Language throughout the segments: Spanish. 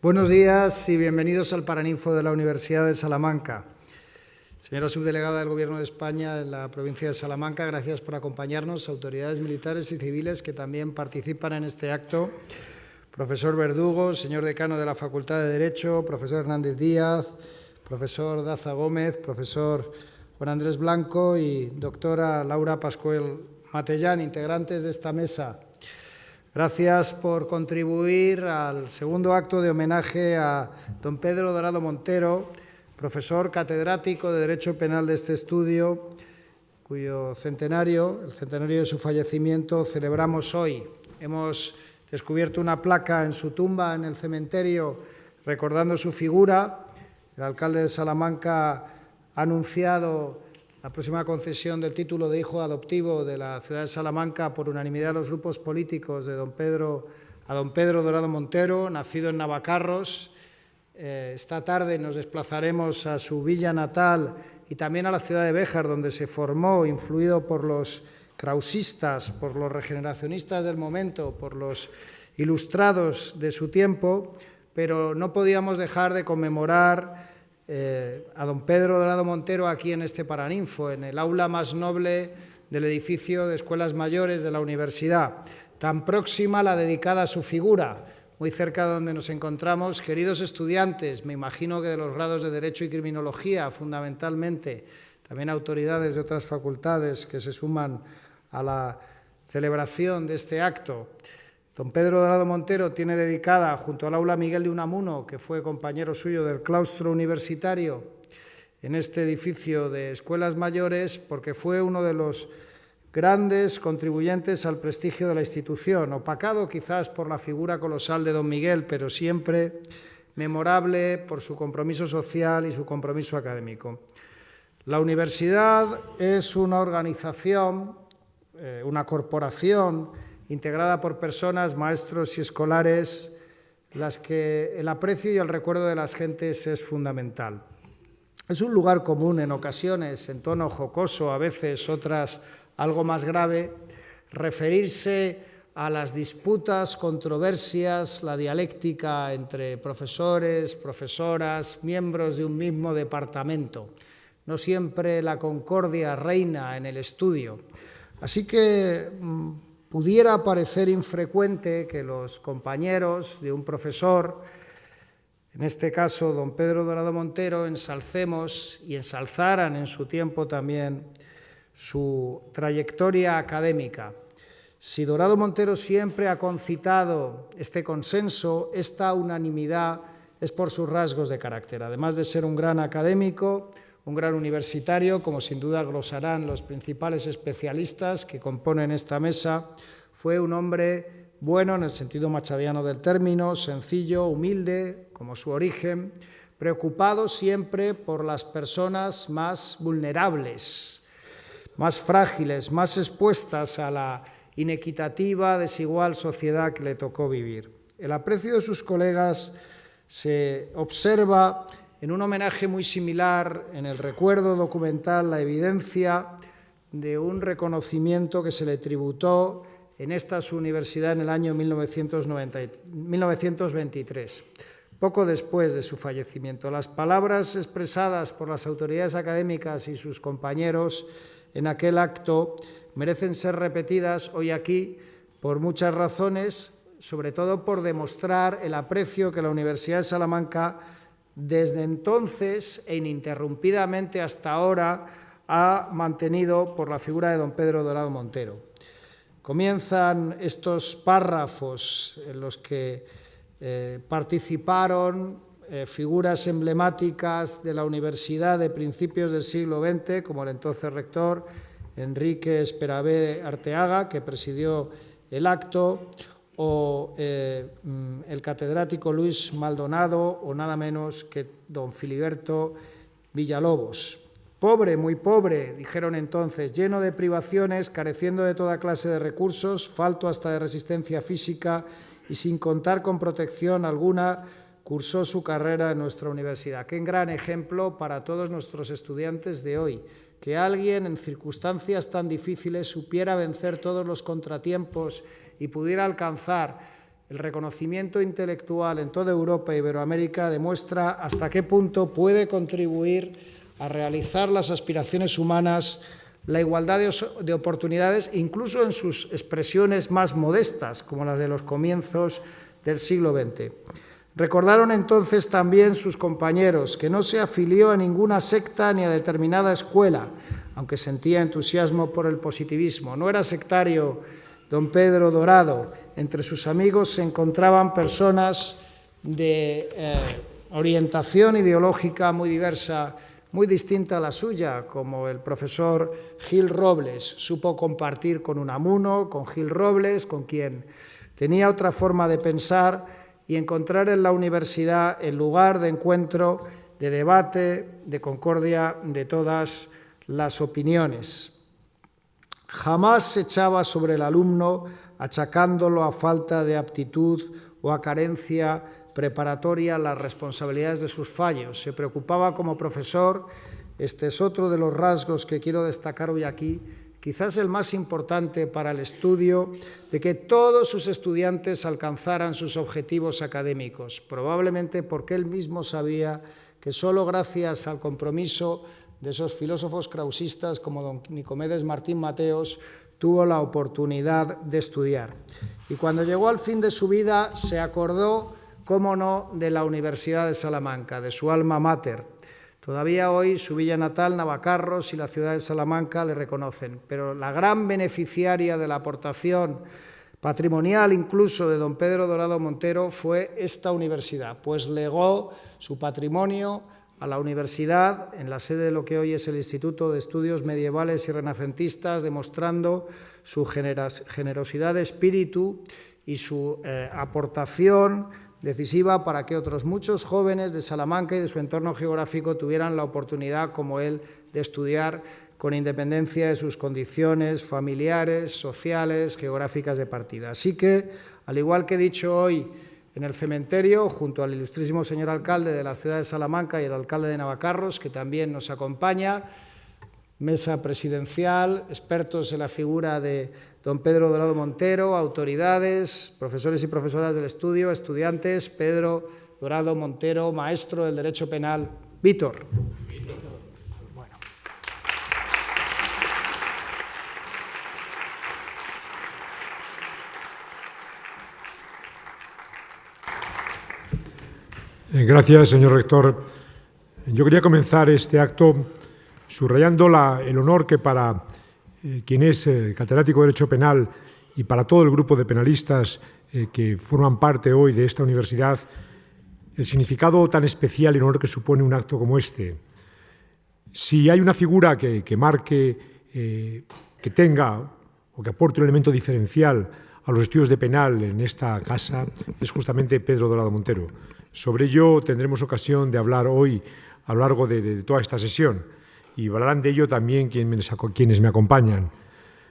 Buenos días y bienvenidos al Paraninfo de la Universidad de Salamanca. Señora subdelegada del Gobierno de España en la provincia de Salamanca, gracias por acompañarnos, autoridades militares y civiles que también participan en este acto. Profesor Verdugo, señor decano de la Facultad de Derecho, profesor Hernández Díaz, profesor Daza Gómez, profesor Juan Andrés Blanco y doctora Laura Pascual Matellán, integrantes de esta mesa. Gracias por contribuir al segundo acto de homenaje a don Pedro Dorado Montero, profesor catedrático de Derecho Penal de este estudio, cuyo centenario, el centenario de su fallecimiento, celebramos hoy. Hemos descubierto una placa en su tumba en el cementerio recordando su figura. El alcalde de Salamanca ha anunciado la próxima concesión del título de hijo adoptivo de la ciudad de Salamanca por unanimidad de los grupos políticos de don Pedro Dorado Montero, nacido en Navacarros. Esta tarde nos desplazaremos a su villa natal y también a la ciudad de Béjar, donde se formó, influido por los krausistas, por los regeneracionistas del momento, por los ilustrados de su tiempo, pero no podíamos dejar de conmemorar a don Pedro Dorado Montero aquí en este Paraninfo, en el aula más noble del edificio de Escuelas Mayores de la Universidad, tan próxima a la dedicada a su figura, muy cerca de donde nos encontramos. Queridos estudiantes, me imagino que de los grados de Derecho y Criminología, fundamentalmente, también autoridades de otras facultades que se suman a la celebración de este acto. Don Pedro Dorado Montero tiene dedicada, junto al aula Miguel de Unamuno, que fue compañero suyo del claustro universitario, en este edificio de Escuelas Mayores, porque fue uno de los grandes contribuyentes al prestigio de la institución, opacado quizás por la figura colosal de don Miguel, pero siempre memorable por su compromiso social y su compromiso académico. La universidad es una organización, una corporación integrada por personas, maestros y escolares, las que el aprecio y el recuerdo de las gentes es fundamental. Es un lugar común en ocasiones, en tono jocoso, a veces otras algo más grave, referirse a las disputas, controversias, la dialéctica entre profesores, profesoras, miembros de un mismo departamento. No siempre la concordia reina en el estudio. Así que pudiera parecer infrecuente que los compañeros de un profesor, en este caso don Pedro Dorado Montero, ensalcemos y ensalzaran en su tiempo también su trayectoria académica. Si Dorado Montero siempre ha concitado este consenso, esta unanimidad, es por sus rasgos de carácter. Además de ser un gran académico, un gran universitario, como sin duda glosarán los principales especialistas que componen esta mesa, fue un hombre bueno en el sentido machadiano del término, sencillo, humilde, como su origen, preocupado siempre por las personas más vulnerables, más frágiles, más expuestas a la inequitativa, desigual sociedad que le tocó vivir. El aprecio de sus colegas se observa en un homenaje muy similar, en el recuerdo documental, la evidencia de un reconocimiento que se le tributó en esta su universidad en el año 1923, poco después de su fallecimiento. Las palabras expresadas por las autoridades académicas y sus compañeros en aquel acto merecen ser repetidas hoy aquí por muchas razones, sobre todo por demostrar el aprecio que la Universidad de Salamanca desde entonces e ininterrumpidamente hasta ahora ha mantenido por la figura de don Pedro Dorado Montero. Comienzan estos párrafos en los que participaron figuras emblemáticas de la universidad de principios del siglo XX, como el entonces rector Enrique Esperavé Arteaga, que presidió el acto, o el catedrático Luis Maldonado, o nada menos que don Filiberto Villalobos. Pobre, muy pobre, dijeron entonces, lleno de privaciones, careciendo de toda clase de recursos, falto hasta de resistencia física y sin contar con protección alguna, cursó su carrera en nuestra universidad. Qué gran ejemplo para todos nuestros estudiantes de hoy, que alguien en circunstancias tan difíciles supiera vencer todos los contratiempos y pudiera alcanzar el reconocimiento intelectual en toda Europa e Iberoamérica demuestra hasta qué punto puede contribuir a realizar las aspiraciones humanas, la igualdad de oportunidades, incluso en sus expresiones más modestas, como las de los comienzos del siglo XX. Recordaron entonces también sus compañeros que no se afilió a ninguna secta ni a determinada escuela, aunque sentía entusiasmo por el positivismo. No era sectario don Pedro Dorado. Entre sus amigos se encontraban personas de orientación ideológica muy diversa, muy distinta a la suya, como el profesor Gil Robles. Supo compartir con Unamuno, con Gil Robles, con quien tenía otra forma de pensar, y encontrar en la universidad el lugar de encuentro, de debate, de concordia de todas las opiniones. Jamás se echaba sobre el alumno achacándolo a falta de aptitud o a carencia preparatoria las responsabilidades de sus fallos. Se preocupaba como profesor, este es otro de los rasgos que quiero destacar hoy aquí, quizás el más importante para el estudio, de que todos sus estudiantes alcanzaran sus objetivos académicos, probablemente porque él mismo sabía que solo gracias al compromiso de esos filósofos krausistas como don Nicomedes Martín Mateos tuvo la oportunidad de estudiar. Y cuando llegó al fin de su vida se acordó, cómo no, de la Universidad de Salamanca, de su alma mater. Todavía hoy su villa natal, Navacarros, y la ciudad de Salamanca le reconocen, pero la gran beneficiaria de la aportación patrimonial incluso de don Pedro Dorado Montero fue esta universidad, pues legó su patrimonio a la universidad en la sede de lo que hoy es el Instituto de Estudios Medievales y Renacentistas, demostrando su generosidad de espíritu y su aportación decisiva para que otros muchos jóvenes de Salamanca y de su entorno geográfico tuvieran la oportunidad, como él, de estudiar con independencia de sus condiciones familiares, sociales, geográficas de partida. Así que, al igual que he dicho hoy en el cementerio, junto al ilustrísimo señor alcalde de la ciudad de Salamanca y el alcalde de Navacarros, que también nos acompaña, mesa presidencial, expertos en la figura de don Pedro Dorado Montero, autoridades, profesores y profesoras del estudio, estudiantes, Pedro Dorado Montero, maestro del Derecho Penal. Víctor. Bueno. Gracias, señor rector. Yo quería comenzar este acto subrayando el honor que para quien es catedrático de Derecho Penal y para todo el grupo de penalistas que forman parte hoy de esta universidad, el significado tan especial y el honor que supone un acto como este. Si hay una figura que marque, que tenga o que aporte un elemento diferencial a los estudios de penal en esta casa, es justamente Pedro Dorado Montero. Sobre ello tendremos ocasión de hablar hoy a lo largo de toda esta sesión, y hablarán de ello también quienes me acompañan.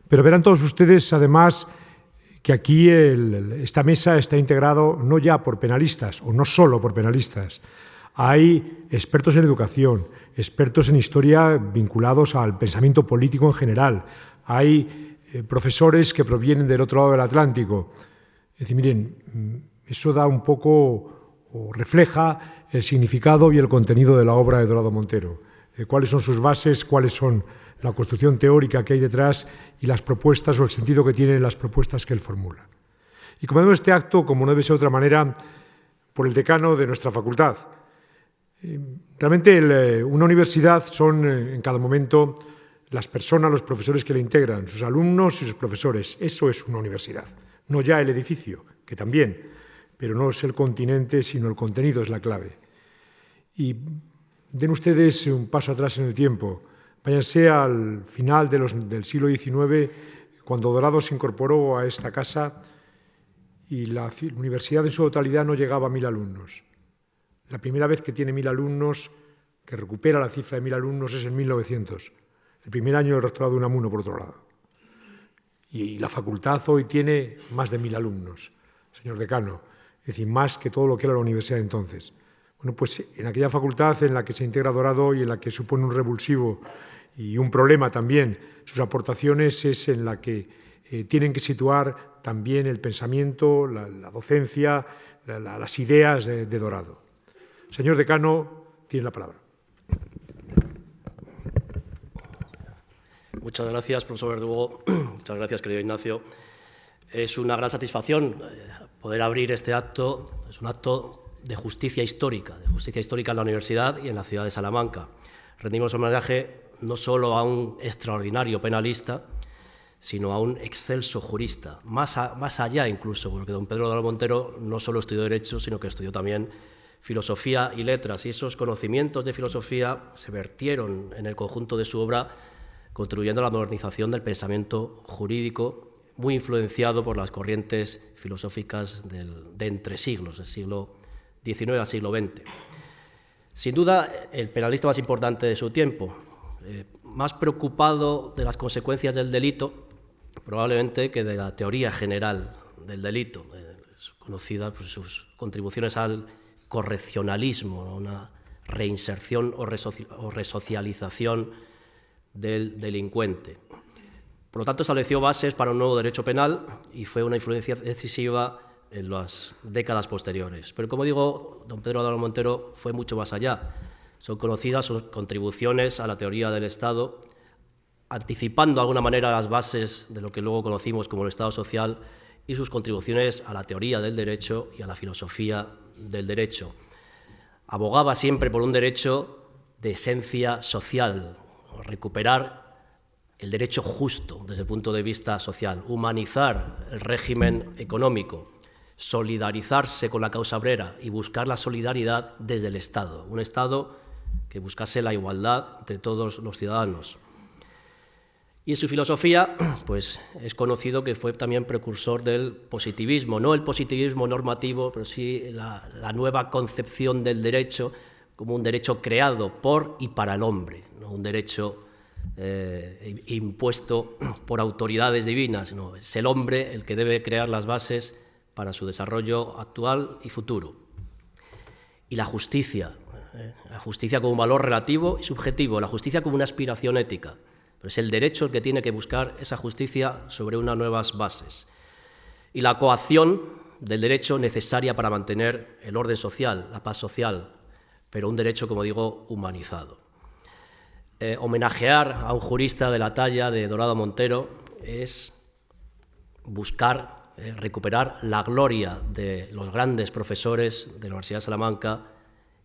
Pero verán todos ustedes, además, que aquí esta mesa está integrado no ya por penalistas, o no solo por penalistas. Hay expertos en educación, expertos en historia vinculados al pensamiento político en general. Hay profesores que provienen del otro lado del Atlántico. Es decir, miren, eso da un poco o refleja el significado y el contenido de la obra de Dorado Montero. Cuáles son sus bases, cuáles son la construcción teórica que hay detrás y las propuestas o el sentido que tienen las propuestas que él formula. Y comenzamos este acto, como no debe ser de otra manera, por el decano de nuestra facultad. Realmente una universidad son en cada momento las personas, los profesores que la integran, sus alumnos y sus profesores. Eso es una universidad, no ya el edificio, que también, pero no es el continente, sino el contenido es la clave. Y den ustedes un paso atrás en el tiempo. Váyanse al final del siglo XIX, cuando Dorado se incorporó a esta casa y la universidad en su totalidad no llegaba a 1000 alumnos. La primera vez que tiene 1000 alumnos, que recupera la cifra de 1000 alumnos, es en 1900, el primer año del rectorado de Unamuno, por otro lado. Y la facultad hoy tiene más de 1000 alumnos, señor decano, es decir, más que todo lo que era la universidad entonces. Bueno, pues en aquella facultad en la que se integra Dorado y en la que supone un revulsivo y un problema también, sus aportaciones es en la que tienen que situar también el pensamiento, la docencia, las ideas de Dorado. Señor decano, tiene la palabra. Muchas gracias, profesor Verdugo. Muchas gracias, querido Ignacio. Es una gran satisfacción poder abrir este acto. Es un acto de justicia histórica en la universidad y en la ciudad de Salamanca. Rendimos homenaje no solo a un extraordinario penalista, sino a un excelso jurista, más allá incluso, porque don Pedro Dorado Montero no solo estudió Derecho, sino que estudió también Filosofía y Letras, y esos conocimientos de filosofía se vertieron en el conjunto de su obra, contribuyendo a la modernización del pensamiento jurídico, muy influenciado por las corrientes filosóficas de entre siglos, del siglo XIX al siglo XX. Sin duda, el penalista más importante de su tiempo, más preocupado de las consecuencias del delito, probablemente, que de la teoría general del delito, conocida por sus contribuciones al correccionalismo, a una reinserción o resocialización del delincuente. Por lo tanto, estableció bases para un nuevo derecho penal y fue una influencia decisiva en las décadas posteriores. Pero, como digo, don Pedro Dorado Montero fue mucho más allá. Son conocidas sus contribuciones a la teoría del Estado, anticipando de alguna manera las bases de lo que luego conocimos como el Estado social, y sus contribuciones a la teoría del derecho y a la filosofía del derecho. Abogaba siempre por un derecho de esencia social, recuperar el derecho justo desde el punto de vista social, humanizar el régimen económico, solidarizarse con la causa obrera y buscar la solidaridad desde el Estado, un Estado que buscase la igualdad entre todos los ciudadanos. Y en su filosofía, pues es conocido que fue también precursor del positivismo, no el positivismo normativo, pero sí la nueva concepción del derecho como un derecho creado por y para el hombre, no un derecho impuesto por autoridades divinas, no, es el hombre el que debe crear las bases para su desarrollo actual y futuro. Y la justicia como un valor relativo y subjetivo, la justicia como una aspiración ética, pero es el derecho el que tiene que buscar esa justicia sobre unas nuevas bases. Y la coacción del derecho necesaria para mantener el orden social, la paz social, pero un derecho, como digo, humanizado. Homenajear a un jurista de la talla de Dorado Montero es buscar recuperar la gloria de los grandes profesores de la Universidad de Salamanca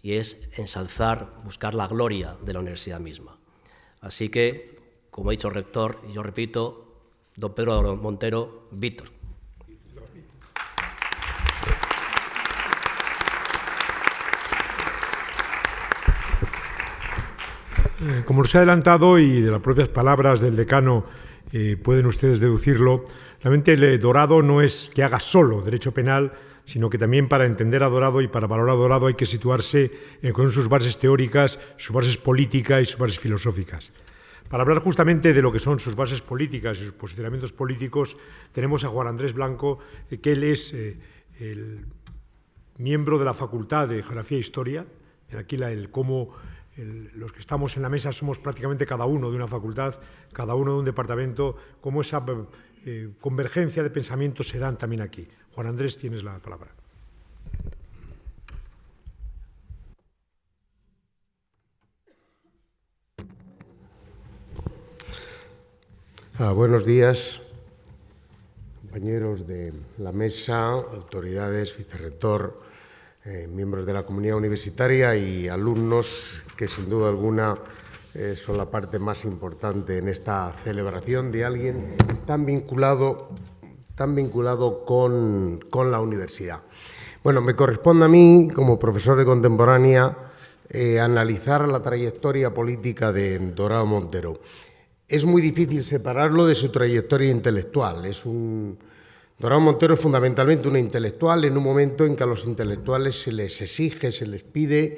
y es ensalzar, buscar la gloria de la universidad misma. Así que, como ha dicho el rector, y yo repito, don Pedro Dorado Montero, Víctor. Como os he adelantado y de las propias palabras del decano pueden ustedes deducirlo, realmente Dorado no es que haga solo derecho penal, sino que también para entender a Dorado y para valorar a Dorado hay que situarse con sus bases teóricas, sus bases políticas y sus bases filosóficas. Para hablar justamente de lo que son sus bases políticas y sus posicionamientos políticos, tenemos a Juan Andrés Blanco, que él es el miembro de la Facultad de Geografía e Historia. Aquí los que estamos en la mesa somos prácticamente cada uno de una facultad, cada uno de un departamento, cómo esa convergencia de pensamientos se dan también aquí. Juan Andrés, tienes la palabra. Buenos días, compañeros de la mesa, autoridades, vicerrector, miembros de la comunidad universitaria y alumnos que sin duda alguna son la parte más importante en esta celebración de alguien tan vinculado con la universidad. Bueno, me corresponde a mí, como profesor de contemporánea, analizar la trayectoria política de Dorado Montero. Es muy difícil separarlo de su trayectoria intelectual. Dorado Montero es fundamentalmente un intelectual en un momento en que a los intelectuales se les exige, se les pide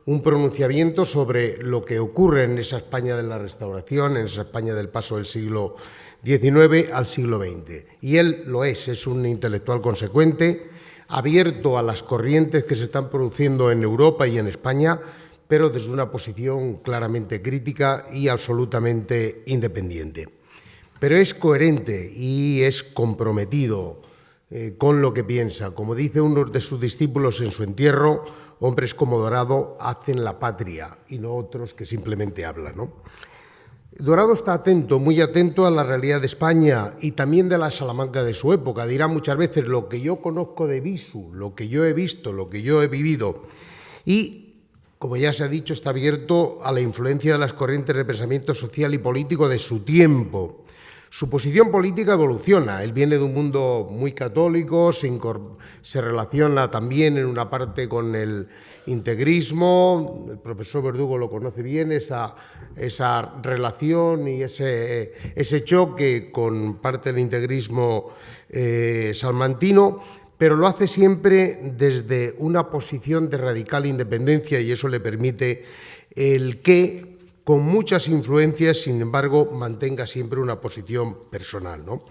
un pronunciamiento sobre lo que ocurre en esa España de la Restauración, en esa España del paso del siglo XIX al siglo XX. Y él lo es un intelectual consecuente, abierto a las corrientes que se están produciendo en Europa y en España, pero desde una posición claramente crítica y absolutamente independiente. pero es coherente y es comprometido con lo que piensa. Como dice uno de sus discípulos en su entierro, hombres como Dorado hacen la patria y no otros que simplemente hablan, ¿no? Dorado está atento, muy atento a la realidad de España y también de la Salamanca de su época. Dirá muchas veces lo que yo conozco de Visu, lo que yo he visto, lo que yo he vivido. Y, como ya se ha dicho, está abierto a la influencia de las corrientes de pensamiento social y político de su tiempo. Su posición política evoluciona. Él viene de un mundo muy católico, se relaciona también en una parte con el integrismo. El profesor Verdugo lo conoce bien, esa relación y ese choque con parte del integrismo salmantino, pero lo hace siempre desde una posición de radical independencia y eso le permite el que, con muchas influencias, sin embargo, mantenga siempre una posición personal, ¿no?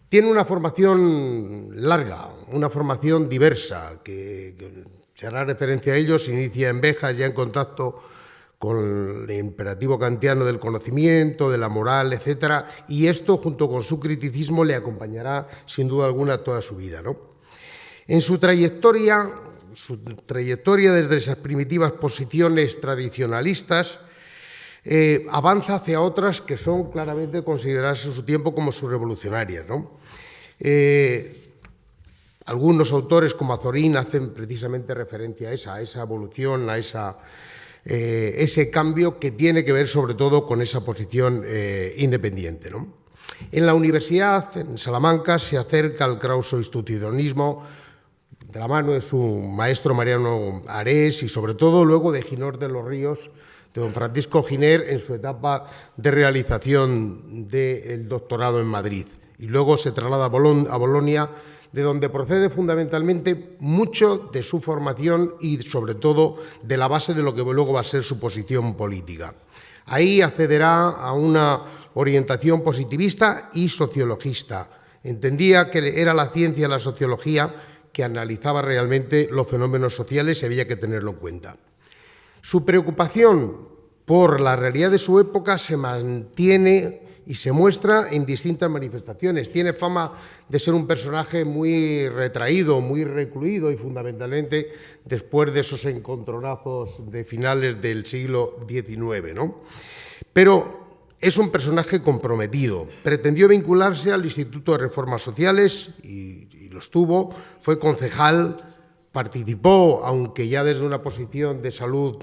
Tiene una formación larga, una formación diversa, que se hará referencia a ello, se inicia en Béjar, ya en contacto con el imperativo kantiano del conocimiento, de la moral, etcétera, y esto, junto con su criticismo, le acompañará, sin duda alguna, toda su vida, ¿no? En su trayectoria desde esas primitivas posiciones tradicionalistas, avanza hacia otras que son claramente consideradas en su tiempo como subrevolucionarias, ¿no? Algunos autores, como Azorín, hacen precisamente referencia a esa evolución, a ese cambio que tiene que ver sobre todo con esa posición independiente, ¿no? En la universidad, en Salamanca, se acerca al clauso-institucionalismo de la mano de su maestro Mariano Ares y sobre todo luego de Ginós de los Ríos, de don Francisco Giner, en su etapa de realización del doctorado en Madrid. Y luego se traslada a Bolonia, de donde procede fundamentalmente mucho de su formación y sobre todo de la base de lo que luego va a ser su posición política. Ahí accederá a una orientación positivista y sociologista. Entendía que era la ciencia, la sociología, que analizaba realmente los fenómenos sociales y había que tenerlo en cuenta. Su preocupación por la realidad de su época se mantiene y se muestra en distintas manifestaciones. Tiene fama de ser un personaje muy retraído, muy recluido y fundamentalmente después de esos encontronazos de finales del siglo XIX, ¿no? Pero es un personaje comprometido. Pretendió vincularse al Instituto de Reformas Sociales y los tuvo. Fue concejal. Participó, aunque ya desde una posición de salud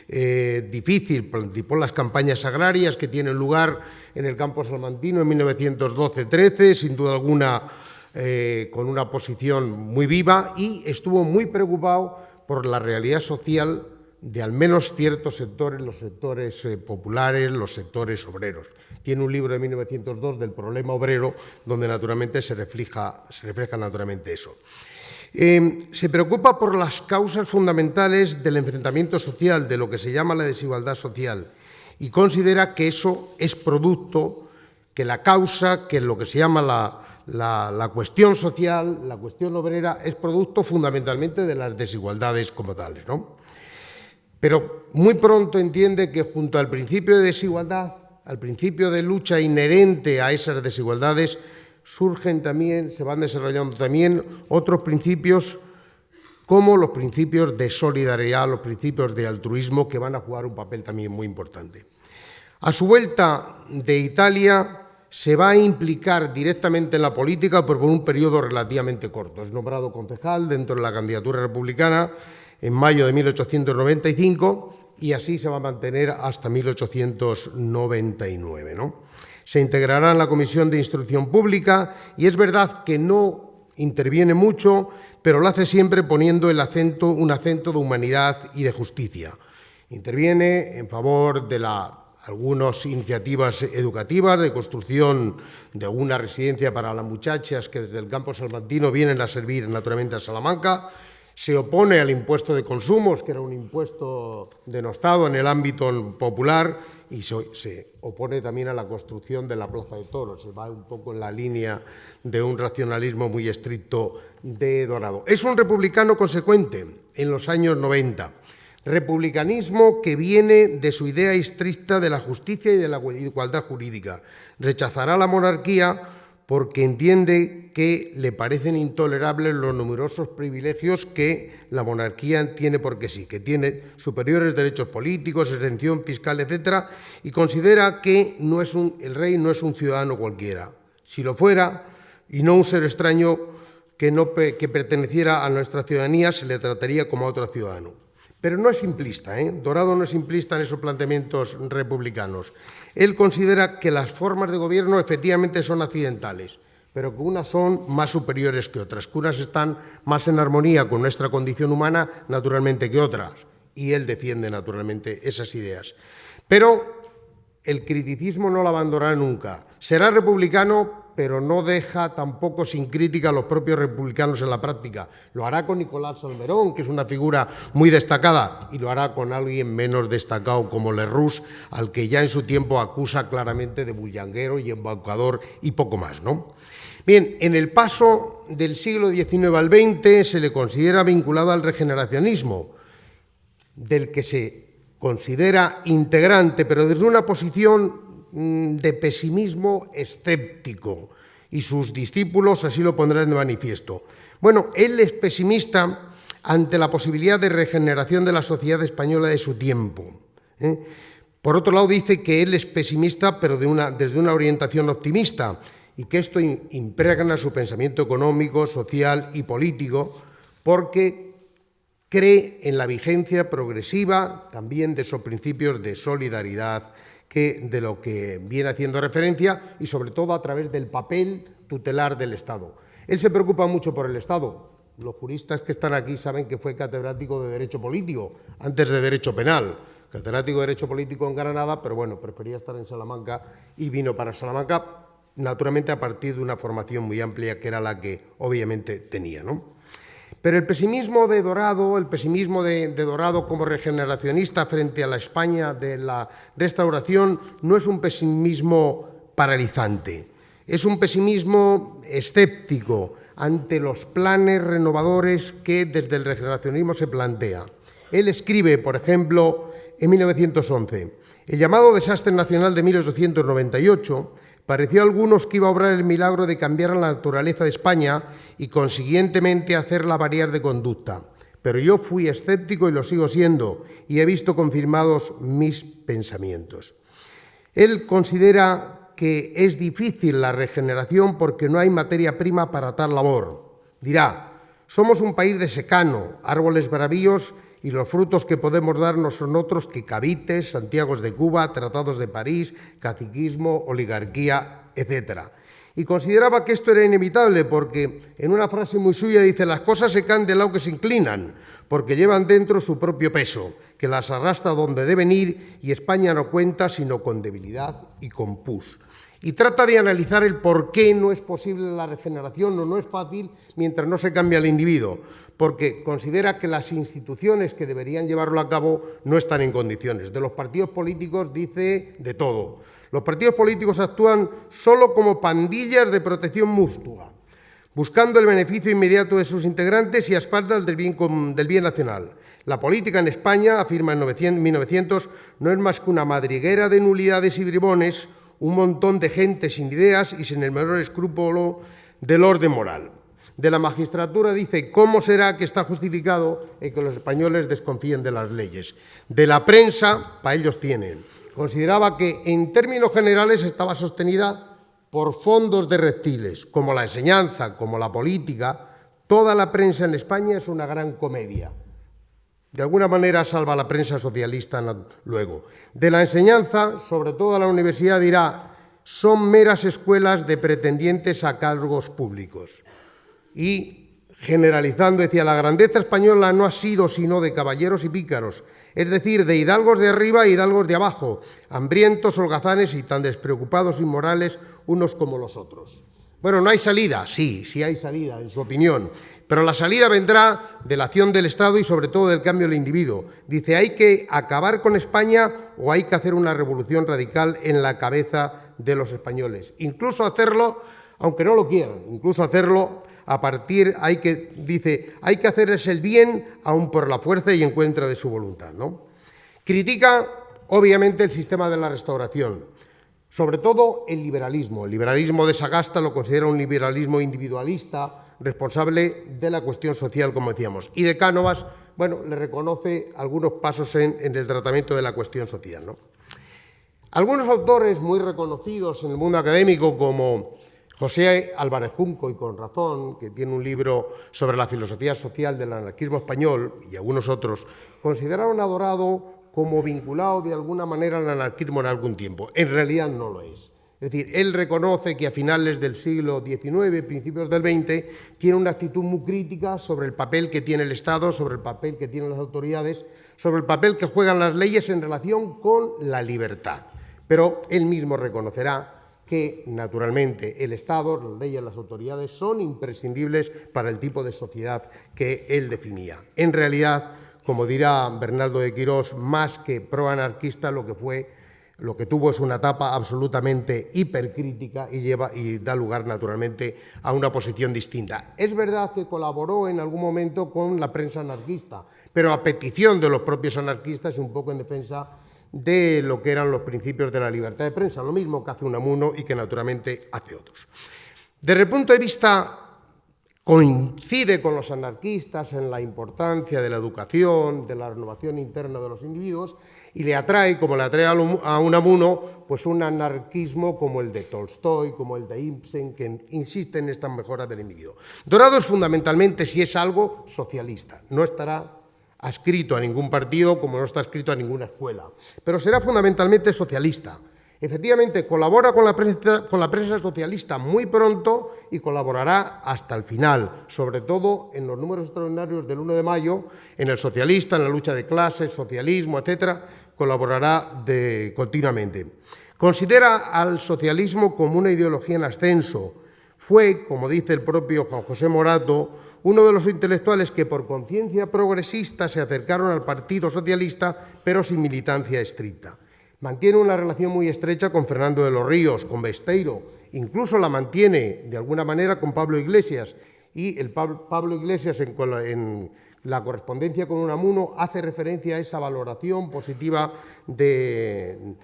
difícil, participó en las campañas agrarias que tienen lugar en el campo salmantino en 1912-13, sin duda alguna con una posición muy viva, y estuvo muy preocupado por la realidad social de al menos ciertos sectores, los sectores populares, los sectores obreros. Tiene un libro de 1902 del problema obrero, donde naturalmente se refleja naturalmente eso. Se preocupa por las causas fundamentales del enfrentamiento social, de lo que se llama la desigualdad social, y considera que eso es producto, que la causa, que lo que se llama la cuestión social, la cuestión obrera, es producto fundamentalmente de las desigualdades como tales, ¿no? Pero muy pronto entiende que junto al principio de desigualdad, al principio de lucha inherente a esas desigualdades, surgen también, se van desarrollando también otros principios como los principios de solidaridad, los principios de altruismo, que van a jugar un papel también muy importante. A su vuelta de Italia se va a implicar directamente en la política, pero por un periodo relativamente corto. Es nombrado concejal dentro de la candidatura republicana en mayo de 1895 y así se va a mantener hasta 1899, ¿no? Se integrará en la Comisión de Instrucción Pública y es verdad que no interviene mucho, pero lo hace siempre poniendo un acento de humanidad y de justicia. Interviene en favor de algunas iniciativas educativas, de construcción de una residencia para las muchachas que desde el campo salmantino vienen a servir naturalmente a Salamanca. Se opone al impuesto de consumos, que era un impuesto denostado en el ámbito popular, y se opone también a la construcción de la Plaza de Toros. Se va un poco en la línea de un racionalismo muy estricto de Dorado. Es un republicano consecuente en los años 90. Republicanismo que viene de su idea estricta de la justicia y de la igualdad jurídica. Rechazará la monarquía porque entiende que le parecen intolerables los numerosos privilegios que la monarquía tiene porque sí, que tiene superiores derechos políticos, exención fiscal, etcétera, y considera que el rey no es un ciudadano cualquiera. Si lo fuera, y no un ser extraño que perteneciera a nuestra ciudadanía, se le trataría como a otro ciudadano. Pero no es simplista, Dorado no es simplista en esos planteamientos republicanos. Él considera que las formas de gobierno efectivamente son accidentales, pero que unas son más superiores que otras, que unas están más en armonía con nuestra condición humana, naturalmente, que otras. Y él defiende, naturalmente, esas ideas. Pero el criticismo no lo abandonará nunca. Será republicano, pero no deja tampoco sin crítica a los propios republicanos en la práctica. Lo hará con Nicolás Salmerón, que es una figura muy destacada, y lo hará con alguien menos destacado como Lerroux, al que ya en su tiempo acusa claramente de bullanguero y embaucador y poco más, ¿no? Bien, en el paso del siglo XIX al XX se le considera vinculado al regeneracionismo, del que se considera integrante, pero desde una posición de pesimismo escéptico, y sus discípulos así lo pondrán de manifiesto. Bueno, él es pesimista ante la posibilidad de regeneración de la sociedad española de su tiempo. Por otro lado, dice que él es pesimista, pero desde una orientación optimista, y que esto impregna su pensamiento económico, social y político, porque cree en la vigencia progresiva también de esos principios de solidaridad, de lo que viene haciendo referencia, y sobre todo a través del papel tutelar del Estado. Él se preocupa mucho por el Estado. Los juristas que están aquí saben que fue catedrático de Derecho Político, antes de Derecho Penal. Catedrático de Derecho Político en Granada, pero bueno, prefería estar en Salamanca y vino para Salamanca, naturalmente a partir de una formación muy amplia que era la que obviamente tenía, ¿no? Pero el pesimismo de Dorado, Dorado como regeneracionista frente a la España de la Restauración, no es un pesimismo paralizante, es un pesimismo escéptico ante los planes renovadores que desde el regeneracionismo se plantea. Él escribe, por ejemplo, en 1911, el llamado desastre nacional de 1898 pareció a algunos que iba a obrar el milagro de cambiar la naturaleza de España y, consiguientemente, hacerla variar de conducta. Pero yo fui escéptico y lo sigo siendo, y he visto confirmados mis pensamientos. Él considera que es difícil la regeneración porque no hay materia prima para tal labor. Dirá, somos un país de secano, árboles bravíos, y los frutos que podemos dar no son otros que cavites, Santiagos de Cuba, tratados de París, caciquismo, oligarquía, etc. Y consideraba que esto era inevitable porque en una frase muy suya dice: las cosas se caen del lado que se inclinan, porque llevan dentro su propio peso, que las arrastra donde deben ir, y España no cuenta sino con debilidad y con pus. Y trata de analizar el por qué no es posible la regeneración o no es fácil mientras no se cambia el individuo, porque considera que las instituciones que deberían llevarlo a cabo no están en condiciones. De los partidos políticos dice de todo. Los partidos políticos actúan solo como pandillas de protección mutua, buscando el beneficio inmediato de sus integrantes y a espaldas del bien nacional. La política en España, afirma en 1900, no es más que una madriguera de nulidades y bribones, un montón de gente sin ideas y sin el menor escrúpulo del orden moral. De la magistratura dice: ¿cómo será que está justificado en que los españoles desconfíen de las leyes? De la prensa, para ellos tienen. Consideraba que, en términos generales, estaba sostenida por fondos de reptiles, como la enseñanza, como la política. Toda la prensa en España es una gran comedia. De alguna manera salva la prensa socialista luego. De la enseñanza, sobre todo la universidad, dirá: son meras escuelas de pretendientes a cargos públicos. Y, generalizando, decía: la grandeza española no ha sido sino de caballeros y pícaros, es decir, de hidalgos de arriba e hidalgos de abajo, hambrientos, holgazanes y tan despreocupados y morales unos como los otros. Bueno, ¿no hay salida? Sí, sí hay salida, en su opinión, pero la salida vendrá de la acción del Estado y sobre todo del cambio del individuo. Dice: ¿hay que acabar con España o hay que hacer una revolución radical en la cabeza de los españoles? Incluso hacerlo, aunque no lo quieran, incluso hacerlo dice, hay que hacerles el bien aun por la fuerza y en contra de su voluntad, ¿no? Critica, obviamente, el sistema de la Restauración, sobre todo el liberalismo. El liberalismo de Sagasta lo considera un liberalismo individualista, responsable de la cuestión social, como decíamos. Y de Cánovas, bueno, le reconoce algunos pasos en el tratamiento de la cuestión social, ¿no? Algunos autores muy reconocidos en el mundo académico, como José Álvarez Junco, y con razón, que tiene un libro sobre la filosofía social del anarquismo español, y algunos otros, consideraron a Dorado como vinculado de alguna manera al anarquismo en algún tiempo. En realidad no lo es. Es decir, él reconoce que a finales del siglo XIX, principios del XX, tiene una actitud muy crítica sobre el papel que tiene el Estado, sobre el papel que tienen las autoridades, sobre el papel que juegan las leyes en relación con la libertad. Pero él mismo reconocerá que, naturalmente, el Estado, las leyes, las autoridades son imprescindibles para el tipo de sociedad que él definía. En realidad, como dirá Bernardo de Quirós, más que proanarquista, lo que tuvo es una etapa absolutamente hipercrítica y da lugar, naturalmente, a una posición distinta. Es verdad que colaboró en algún momento con la prensa anarquista, pero a petición de los propios anarquistas y un poco en defensa de lo que eran los principios de la libertad de prensa, lo mismo que hace Unamuno y que, naturalmente, hace otros. Desde el punto de vista, coincide con los anarquistas en la importancia de la educación, de la renovación interna de los individuos, y le atrae, como le atrae a Unamuno, pues un anarquismo como el de Tolstoy, como el de Ibsen, que insiste en esta mejora del individuo. Dorado es fundamentalmente, si es algo, socialista. No estará adscrito a ningún partido, como no está adscrito a ninguna escuela, pero será fundamentalmente socialista. Efectivamente, colabora con la prensa socialista muy pronto y colaborará hasta el final, sobre todo en los números extraordinarios del 1 de mayo, en el Socialista, en la lucha de clases, socialismo, etcétera, colaborará continuamente. Considera al socialismo como una ideología en ascenso. Fue, como dice el propio Juan José Morato, uno de los intelectuales que por conciencia progresista se acercaron al Partido Socialista, pero sin militancia estricta. Mantiene una relación muy estrecha con Fernando de los Ríos, con Besteiro, incluso la mantiene de alguna manera con Pablo Iglesias, y Pablo Iglesias en la correspondencia con Unamuno hace referencia a esa valoración positiva de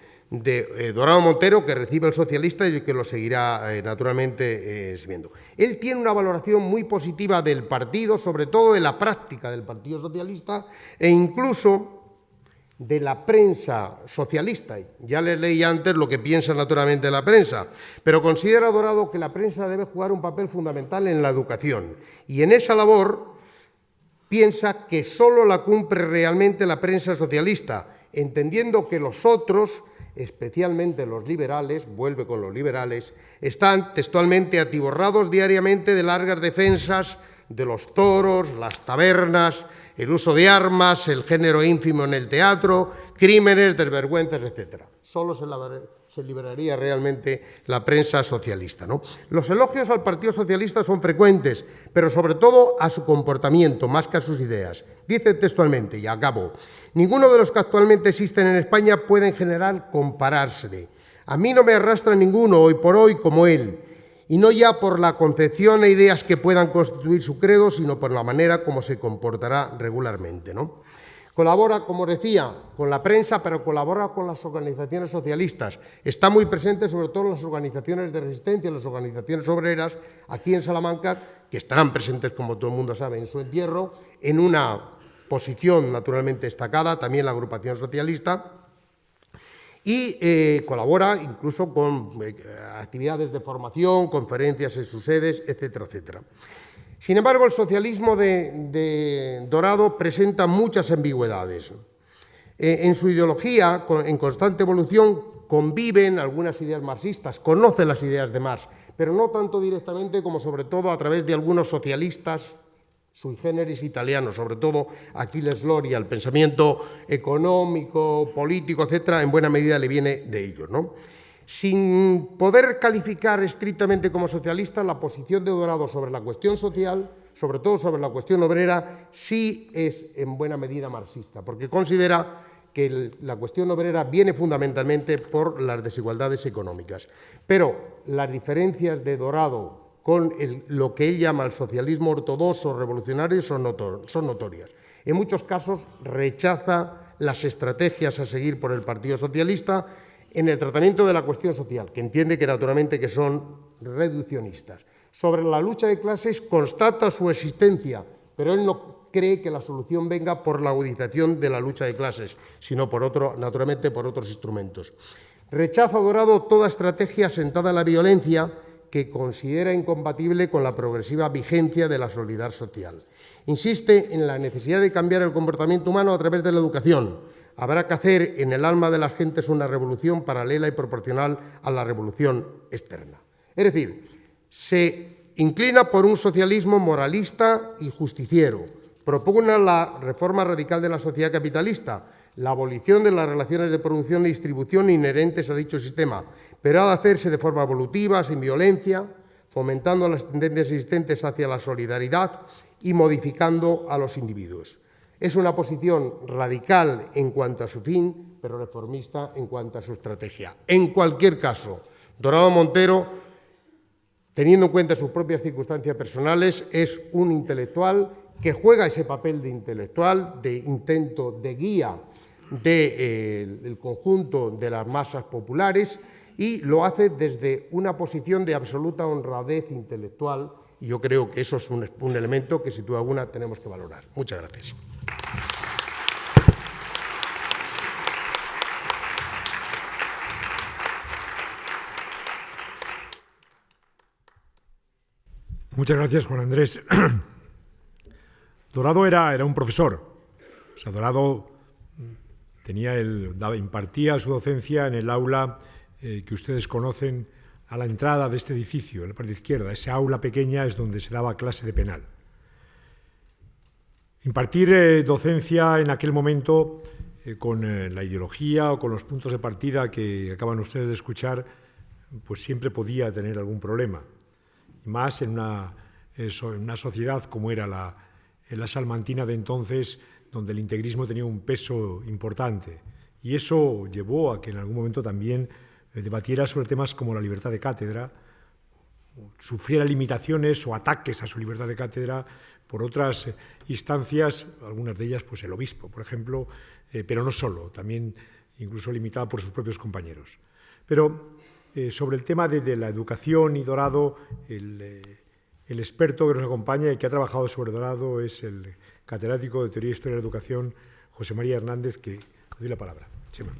Dorado Montero, que recibe el socialista y que lo seguirá naturalmente viendo. Él tiene una valoración muy positiva del partido, sobre todo de la práctica del Partido Socialista e incluso de la prensa socialista. Ya les leí antes lo que piensa naturalmente la prensa, pero considera Dorado que la prensa debe jugar un papel fundamental en la educación y en esa labor piensa que solo la cumple realmente la prensa socialista, entendiendo que los otros, especialmente los liberales, vuelve con los liberales, están textualmente atiborrados diariamente de largas defensas de los toros, las tabernas, el uso de armas, el género ínfimo en el teatro, crímenes, desvergüenzas, etc. Solo se liberaría realmente la prensa socialista, ¿no? Los elogios al Partido Socialista son frecuentes, pero sobre todo a su comportamiento, más que a sus ideas. Dice textualmente, y acabo, ninguno de los que actualmente existen en España puede en general comparársele. A mí no me arrastra ninguno hoy por hoy como él, y no ya por la concepción e ideas que puedan constituir su credo, sino por la manera como se comportará regularmente, ¿no? Colabora, como decía, con la prensa, pero colabora con las organizaciones socialistas. Está muy presente, sobre todo en las organizaciones de resistencia, las organizaciones obreras, aquí en Salamanca, que estarán presentes, como todo el mundo sabe, en su entierro, en una posición naturalmente destacada, también la agrupación socialista, y colabora incluso con actividades de formación, conferencias en sus sedes, etcétera, etcétera. Sin embargo, el socialismo de Dorado presenta muchas ambigüedades. En su ideología, en constante evolución, conviven algunas ideas marxistas, conoce las ideas de Marx, pero no tanto directamente como sobre todo a través de algunos socialistas sui generis italianos, sobre todo Achilles Loria, el pensamiento económico, político, etcétera, en buena medida le viene de ellos, ¿no? Sin poder calificar estrictamente como socialista, la posición de Dorado sobre la cuestión social, sobre todo sobre la cuestión obrera, sí es en buena medida marxista, porque considera que la cuestión obrera viene fundamentalmente por las desigualdades económicas. Pero las diferencias de Dorado con lo que él llama el socialismo ortodoxo revolucionario son notorias. En muchos casos rechaza las estrategias a seguir por el Partido Socialista en el tratamiento de la cuestión social, que entiende que naturalmente que son reduccionistas. Sobre la lucha de clases constata su existencia, pero él no cree que la solución venga por la agudización de la lucha de clases, sino naturalmente por otros instrumentos. Rechaza Dorado toda estrategia asentada en la violencia que considera incompatible con la progresiva vigencia de la solidaridad social. Insiste en la necesidad de cambiar el comportamiento humano a través de la educación. Habrá que hacer en el alma de las gentes una revolución paralela y proporcional a la revolución externa. Es decir, se inclina por un socialismo moralista y justiciero. Propugna la reforma radical de la sociedad capitalista, la abolición de las relaciones de producción y distribución inherentes a dicho sistema, pero ha de hacerse de forma evolutiva, sin violencia, fomentando las tendencias existentes hacia la solidaridad y modificando a los individuos. Es una posición radical en cuanto a su fin, pero reformista en cuanto a su estrategia. En cualquier caso, Dorado Montero, teniendo en cuenta sus propias circunstancias personales, es un intelectual que juega ese papel de intelectual, de intento de guía del conjunto de las masas populares, y lo hace desde una posición de absoluta honradez intelectual, y yo creo que eso es un elemento que, sin duda alguna, tenemos que valorar. Muchas gracias. Muchas gracias, Juan Andrés. Dorado era un profesor. O sea, Dorado impartía su docencia en el aula que ustedes conocen a la entrada de este edificio, en la parte izquierda. Esa aula pequeña es donde se daba clase de penal. Impartir docencia en aquel momento con la ideología o con los puntos de partida que acaban ustedes de escuchar, pues siempre podía tener algún problema. Y más en una sociedad como era la salmantina de entonces, donde el integrismo tenía un peso importante. Y eso llevó a que en algún momento también debatiera sobre temas como la libertad de cátedra, sufriera limitaciones o ataques a su libertad de cátedra por otras instancias, algunas de ellas pues el obispo, por ejemplo, pero no solo, también incluso limitada por sus propios compañeros. Pero sobre el tema de la educación y Dorado, el experto que nos acompaña y que ha trabajado sobre Dorado es el catedrático de Teoría e Historia de la Educación, José María Hernández, que le doy la palabra. Chema.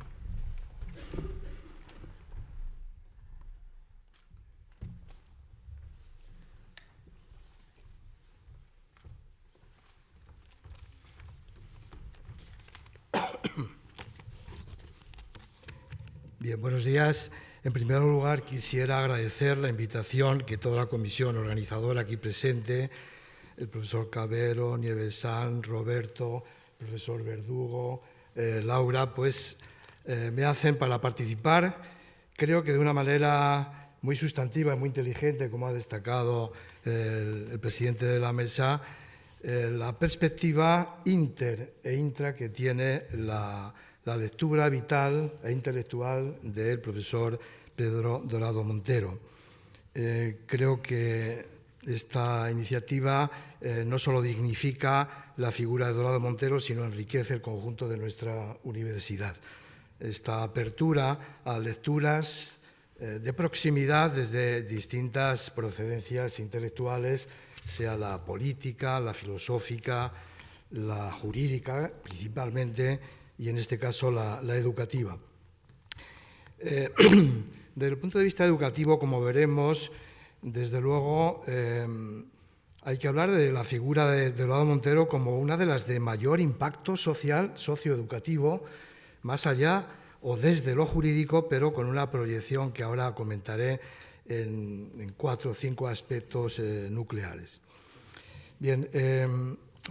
Bien, buenos días. En primer lugar, quisiera agradecer la invitación que toda la comisión organizadora aquí presente, el profesor Cabero, Nieves San, Roberto, el profesor Verdugo, Laura, pues me hacen para participar, creo que de una manera muy sustantiva y muy inteligente, como ha destacado el presidente de la mesa, la perspectiva inter e intra que tiene la lectura vital e intelectual del profesor Pedro Dorado Montero. Creo que esta iniciativa no solo dignifica la figura de Dorado Montero, sino enriquece el conjunto de nuestra universidad. Esta apertura a lecturas de proximidad desde distintas procedencias intelectuales, sea la política, la filosófica, la jurídica principalmente, y en este caso la educativa. Desde el punto de vista educativo, como veremos, desde luego hay que hablar de la figura de Dorado Montero como una de las de mayor impacto social, socioeducativo, más allá o desde lo jurídico, pero con una proyección que ahora comentaré en 4 o 5 aspectos nucleares. Bien,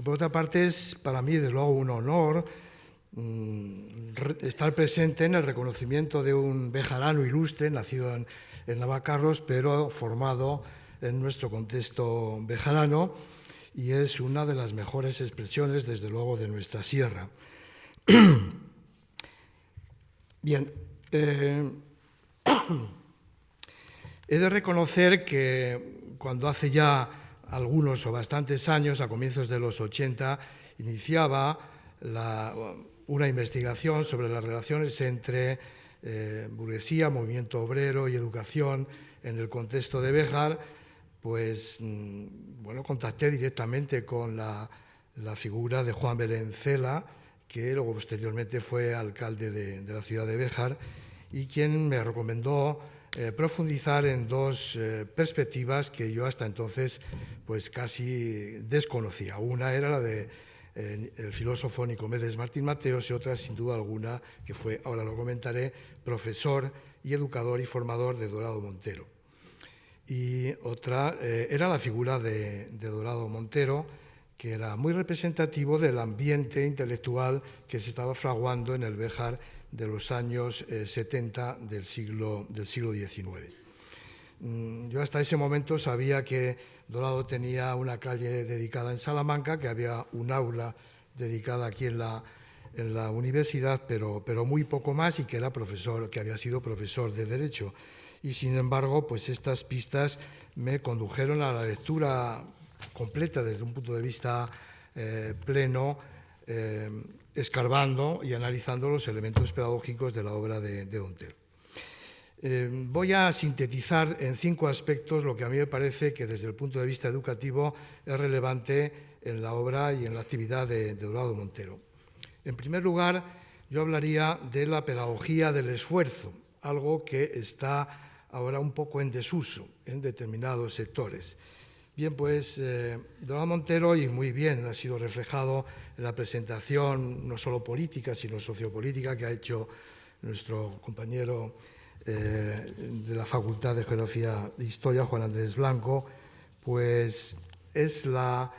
por otra parte, es para mí, desde luego, un honor estar presente en el reconocimiento de un bejarano ilustre, nacido en Navacarros, pero formado en nuestro contexto bejarano, y es una de las mejores expresiones, desde luego, de nuestra sierra. Bien, he de reconocer que cuando hace ya algunos o bastantes años, a comienzos de los 80, iniciaba una investigación sobre las relaciones entre burguesía, movimiento obrero y educación en el contexto de Béjar, pues bueno, contacté directamente con la figura de Juan Belén Cela, que luego posteriormente fue alcalde de la ciudad de Béjar, y quien me recomendó profundizar en dos perspectivas que yo hasta entonces pues casi desconocía. Una era la de el filósofo Nicomedes Martín Mateos y otra, sin duda alguna, que fue, ahora lo comentaré, profesor y educador y formador de Dorado Montero. Y otra era la figura de Dorado Montero, que era muy representativo del ambiente intelectual que se estaba fraguando en el Béjar de los años 70 del siglo XIX. Yo hasta ese momento sabía que Dorado tenía una calle dedicada en Salamanca, que había un aula dedicada aquí en la universidad, pero muy poco más, y que era profesor, que había sido profesor de Derecho. Y sin embargo, pues estas pistas me condujeron a la lectura completa desde un punto de vista pleno, escarbando y analizando los elementos pedagógicos de la obra de Montero. Voy a sintetizar en 5 aspectos lo que a mí me parece que desde el punto de vista educativo es relevante en la obra y en la actividad de Dorado Montero. En primer lugar, yo hablaría de la pedagogía del esfuerzo, algo que está ahora un poco en desuso en determinados sectores. Bien, pues Dorado Montero, y muy bien ha sido reflejado en la presentación no solo política, sino sociopolítica que ha hecho nuestro compañero de la Facultad de Geografía e Historia, Juan Andrés Blanco, pues es la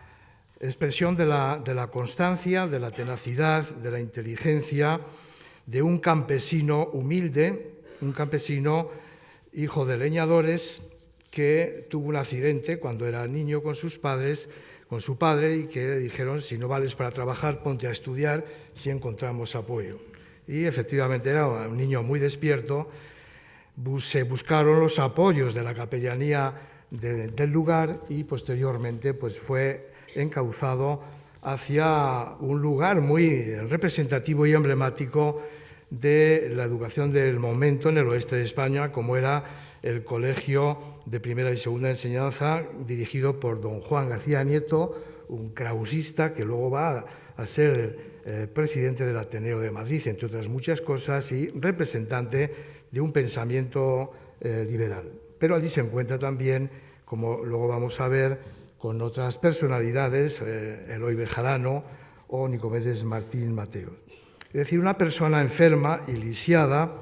expresión de la constancia, de la tenacidad, de la inteligencia de un campesino humilde, un campesino hijo de leñadores, que tuvo un accidente cuando era niño con sus padres, con su padre, y que le dijeron: si no vales para trabajar, ponte a estudiar, si encontramos apoyo. Y efectivamente era un niño muy despierto. Se buscaron los apoyos de la capellanía del lugar y posteriormente pues fue encauzado hacia un lugar muy representativo y emblemático de la educación del momento en el oeste de España, como era el Colegio de Primera y Segunda Enseñanza, dirigido por don Juan García Nieto, un krausista que luego va a ser presidente del Ateneo de Madrid, entre otras muchas cosas, y representante de un pensamiento liberal. Pero allí se encuentra también, como luego vamos a ver, con otras personalidades, Eloy Bejarano o Nicomedes Martín Mateos. Es decir, una persona enferma y lisiada,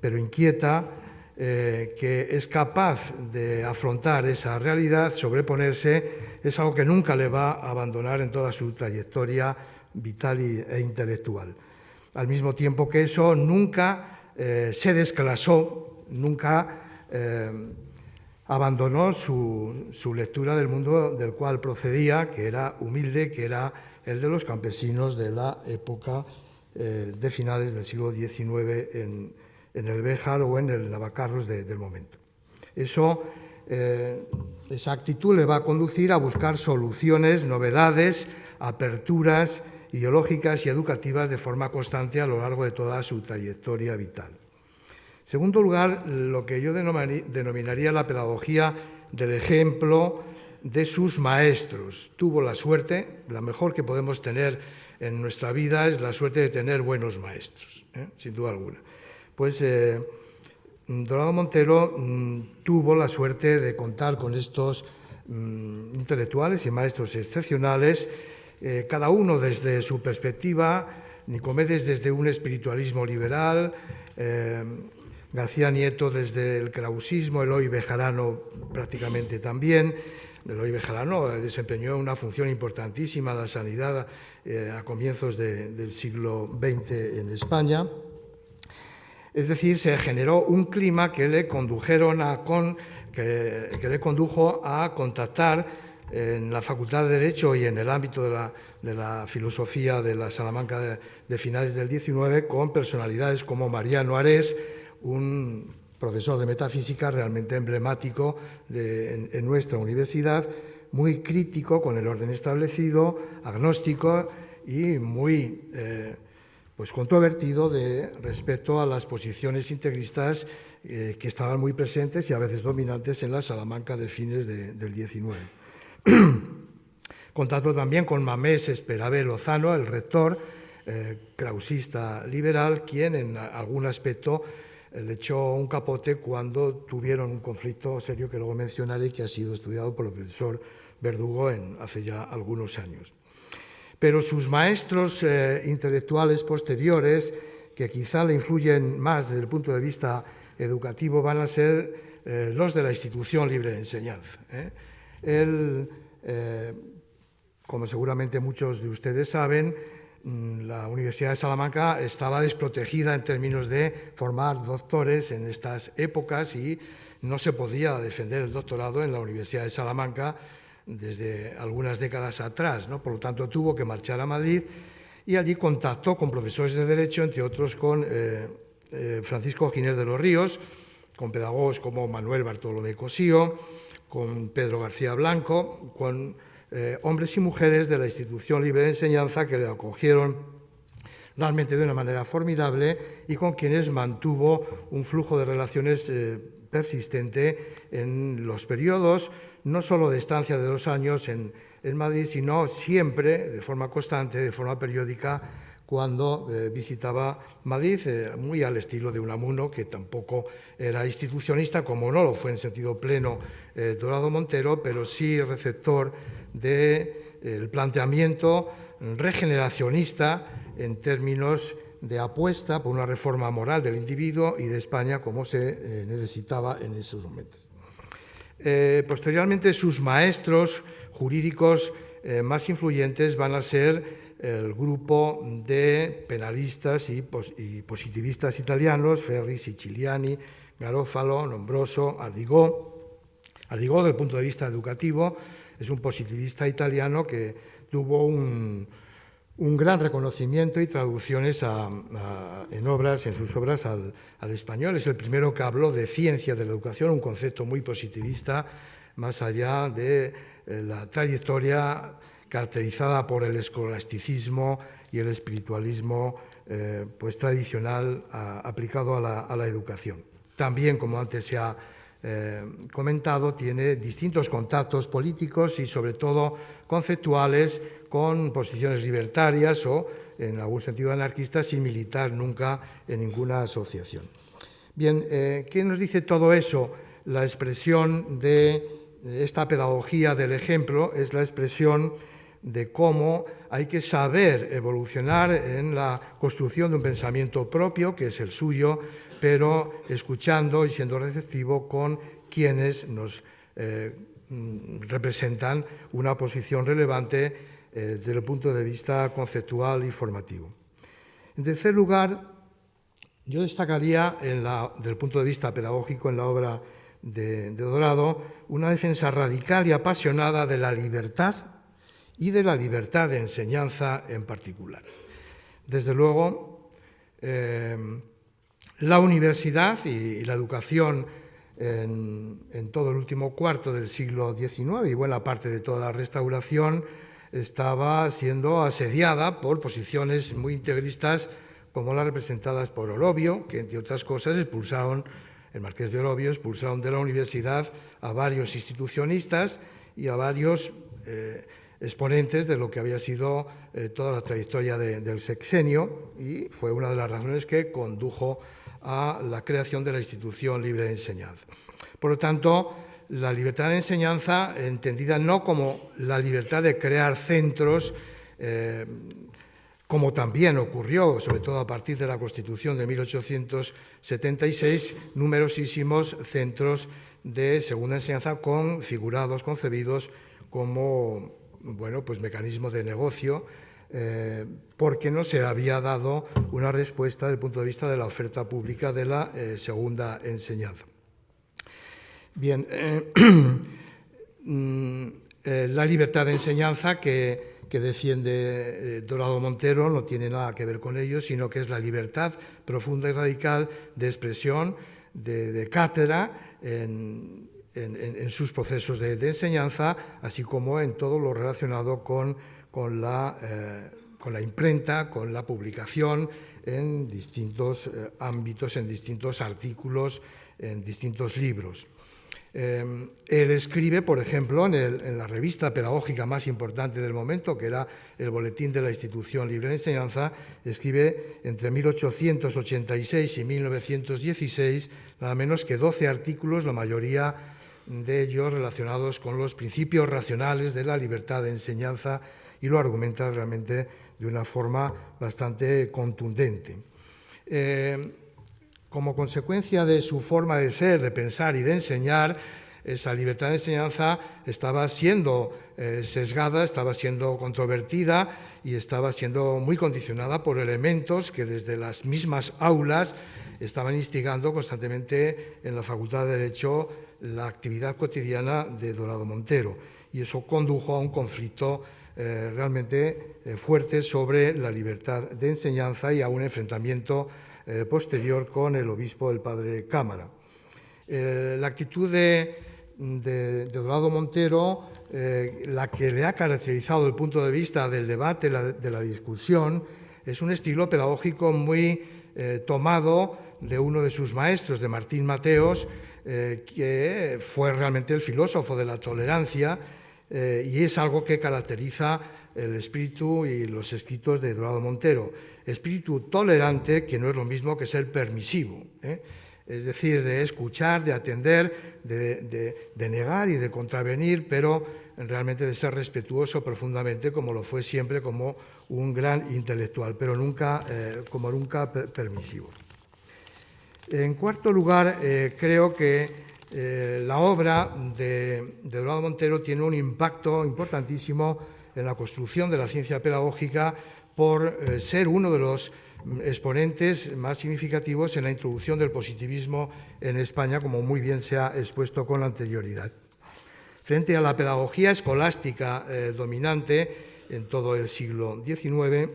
pero inquieta, que es capaz de afrontar esa realidad, sobreponerse, es algo que nunca le va a abandonar en toda su trayectoria vital e intelectual. Al mismo tiempo que eso, nunca se desclasó, nunca abandonó su lectura del mundo del cual procedía, que era humilde, que era el de los campesinos de la época de finales del siglo XIX en el Béjar o en el Navacarros del momento. Esa actitud le va a conducir a buscar soluciones, novedades, aperturas ideológicas y educativas de forma constante a lo largo de toda su trayectoria vital. En segundo lugar, lo que yo denominaría la pedagogía del ejemplo de sus maestros. Tuvo la suerte, la mejor que podemos tener en nuestra vida es la suerte de tener buenos maestros, sin duda alguna. Pues Dorado Montero tuvo la suerte de contar con estos intelectuales y maestros excepcionales, cada uno desde su perspectiva, Nicomedes desde un espiritualismo liberal, García Nieto desde el krausismo, Eloy Bejarano prácticamente también. Eloy Bejarano desempeñó una función importantísima en la sanidad a comienzos del siglo XX en España. Es decir, se generó un clima que le condujo a contactar en la Facultad de Derecho y en el ámbito de la filosofía de la Salamanca de finales del XIX con personalidades como Mariano Ares, un profesor de metafísica realmente emblemático en nuestra universidad, muy crítico con el orden establecido, agnóstico y muy pues controvertido respecto a las posiciones integristas que estaban muy presentes y a veces dominantes en la Salamanca de fines del XIX. Contacto también con Mamés Esperabé Lozano, el rector, krausista liberal, quien en algún aspecto le echó un capote cuando tuvieron un conflicto serio que luego mencionaré, que ha sido estudiado por el profesor Verdugo hace ya algunos años. Pero sus maestros intelectuales posteriores, que quizá le influyen más desde el punto de vista educativo, van a ser los de la institución libre de enseñanza. Él, como seguramente muchos de ustedes saben, la Universidad de Salamanca estaba desprotegida en términos de formar doctores en estas épocas y no se podía defender el doctorado en la Universidad de Salamanca desde algunas décadas atrás, ¿no? Por lo tanto, tuvo que marchar a Madrid y allí contactó con profesores de Derecho, entre otros con Francisco Ginés de los Ríos, con pedagogos como Manuel Bartolomé Cosío, con Pedro García Blanco, con hombres y mujeres de la Institución Libre de Enseñanza que le acogieron realmente de una manera formidable y con quienes mantuvo un flujo de relaciones persistente en los periodos, no solo de estancia de 2 años en Madrid, sino siempre, de forma constante, de forma periódica, cuando visitaba Madrid, muy al estilo de Unamuno, que tampoco era institucionista, como no lo fue en sentido pleno Dorado Montero, pero sí receptor del planteamiento regeneracionista en términos de apuesta por una reforma moral del individuo y de España como se necesitaba en esos momentos. Posteriormente, sus maestros jurídicos más influyentes van a ser el grupo de penalistas y positivistas italianos, Ferri, Siciliani, Garofalo, Lombroso, Ardigó. Ardigó, desde el punto de vista educativo, es un positivista italiano que tuvo un gran reconocimiento y traducciones en sus obras al español. Es el primero que habló de ciencia de la educación, un concepto muy positivista, más allá de la trayectoria caracterizada por el escolasticismo y el espiritualismo pues tradicional aplicado a la educación. También, como antes se ha comentado, tiene distintos contactos políticos y sobre todo conceptuales con posiciones libertarias o, en algún sentido, anarquistas, sin militar nunca en ninguna asociación. Bien, ¿qué nos dice todo eso? La expresión de esta pedagogía del ejemplo es la expresión de cómo hay que saber evolucionar en la construcción de un pensamiento propio, que es el suyo, pero escuchando y siendo receptivo con quienes nos representan una posición relevante desde el punto de vista conceptual y formativo. En tercer lugar, yo destacaría, desde el punto de vista pedagógico, en la obra de Dorado, una defensa radical y apasionada de la libertad y de la libertad de enseñanza en particular. Desde luego, la universidad y la educación en todo el último cuarto del siglo XIX y buena parte de toda la Restauración estaba siendo asediada por posiciones muy integristas como las representadas por Orobio, que entre otras cosas expulsaron, el marqués de Orobio, expulsaron de la universidad a varios institucionistas y a varios exponentes de lo que había sido toda la trayectoria del sexenio, y fue una de las razones que condujo a la creación de la Institución Libre de Enseñanza. Por lo tanto, la libertad de enseñanza, entendida no como la libertad de crear centros, como también ocurrió, sobre todo a partir de la Constitución de 1876, numerosísimos centros de segunda enseñanza configurados, concebidos como pues mecanismo de negocio, porque no se había dado una respuesta desde el punto de vista de la oferta pública de la segunda enseñanza. Bien, la libertad de enseñanza que defiende Dorado Montero no tiene nada que ver con ello, sino que es la libertad profunda y radical de expresión de cátedra en sus procesos de enseñanza, así como en todo lo relacionado con la imprenta, con la publicación en distintos ámbitos, en distintos artículos, en distintos libros. Él escribe, por ejemplo, en la revista pedagógica más importante del momento, que era el Boletín de la Institución Libre de Enseñanza, escribe entre 1886 y 1916 nada menos que 12 artículos, la mayoría de ellos relacionados con los principios racionales de la libertad de enseñanza, y lo argumenta realmente de una forma bastante contundente. Como consecuencia de su forma de ser, de pensar y de enseñar, esa libertad de enseñanza estaba siendo sesgada, estaba siendo controvertida y estaba siendo muy condicionada por elementos que desde las mismas aulas estaban instigando constantemente en la Facultad de Derecho la actividad cotidiana de Dorado Montero. Y eso condujo a un conflicto realmente fuerte sobre la libertad de enseñanza y a un enfrentamiento posterior con el obispo, el padre Cámara. La actitud de Dorado Montero, la que le ha caracterizado desde el punto de vista del debate, de la discusión, es un estilo pedagógico muy tomado de uno de sus maestros, de Martín Mateos, que fue realmente el filósofo de la tolerancia, y es algo que caracteriza el espíritu y los escritos de Dorado Montero. Espíritu tolerante, que no es lo mismo que ser permisivo, es decir, de escuchar, de atender, de negar y de contravenir, pero realmente de ser respetuoso profundamente, como lo fue siempre como un gran intelectual, pero nunca permisivo. En cuarto lugar, creo que la obra de Dorado Montero tiene un impacto importantísimo en la construcción de la ciencia pedagógica por ser uno de los exponentes más significativos en la introducción del positivismo en España, como muy bien se ha expuesto con anterioridad. Frente a la pedagogía escolástica dominante en todo el siglo XIX,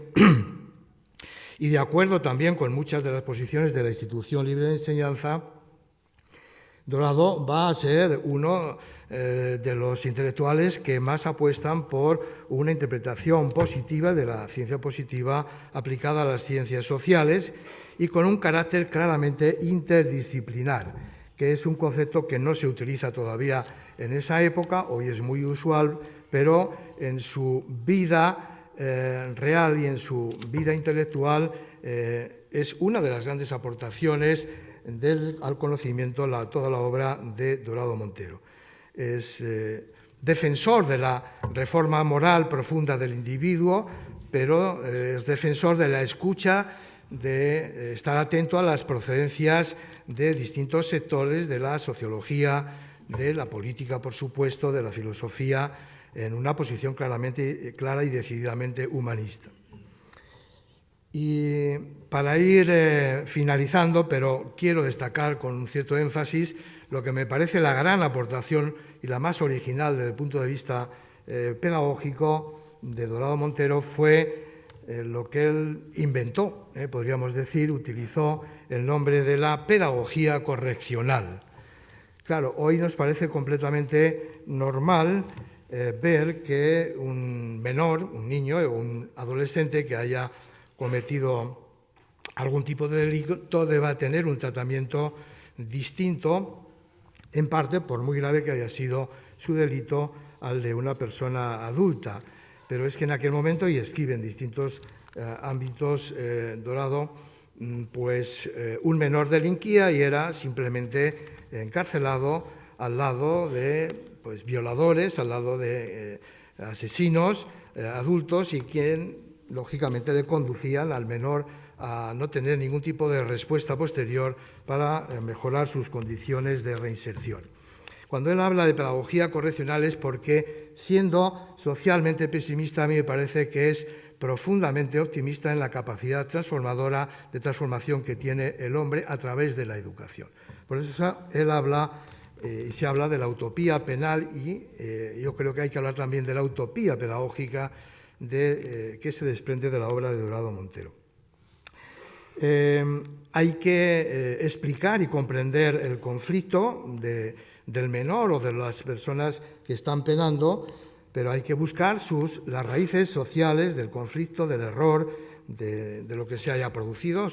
y de acuerdo también con muchas de las posiciones de la Institución Libre de Enseñanza, Dorado va a ser uno de los intelectuales que más apuestan por una interpretación positiva de la ciencia positiva aplicada a las ciencias sociales y con un carácter claramente interdisciplinar, que es un concepto que no se utiliza todavía en esa época, hoy es muy usual, pero en su vida real y en su vida intelectual es una de las grandes aportaciones al conocimiento toda la obra de Dorado Montero. Es defensor de la reforma moral profunda del individuo, pero es defensor de la escucha, de estar atento a las procedencias de distintos sectores de la sociología, de la política, por supuesto, de la filosofía, en una posición clara y decididamente humanista. Y para ir finalizando, pero quiero destacar con un cierto énfasis lo que me parece la gran aportación y la más original desde el punto de vista pedagógico de Dorado Montero fue lo que él inventó, podríamos decir, utilizó el nombre de la pedagogía correccional. Claro, hoy nos parece completamente normal ver que un menor, un niño o un adolescente que haya cometido algún tipo de delito deba tener un tratamiento distinto, en parte por muy grave que haya sido su delito al de una persona adulta. Pero es que en aquel momento, y escribe en distintos ámbitos, Dorado, pues un menor delinquía y era simplemente encarcelado al lado de violadores, al lado de asesinos adultos, y quien lógicamente le conducían al menor a no tener ningún tipo de respuesta posterior para mejorar sus condiciones de reinserción. Cuando él habla de pedagogía correccional es porque, siendo socialmente pesimista, a mí me parece que es profundamente optimista en la capacidad transformadora de transformación que tiene el hombre a través de la educación. Por eso él habla y se habla de la utopía penal y yo creo que hay que hablar también de la utopía pedagógica que se desprende de la obra de Dorado Montero. Hay que explicar y comprender el conflicto del menor o de las personas que están penando, pero hay que buscar las raíces sociales del conflicto, del error, de lo que se haya producido,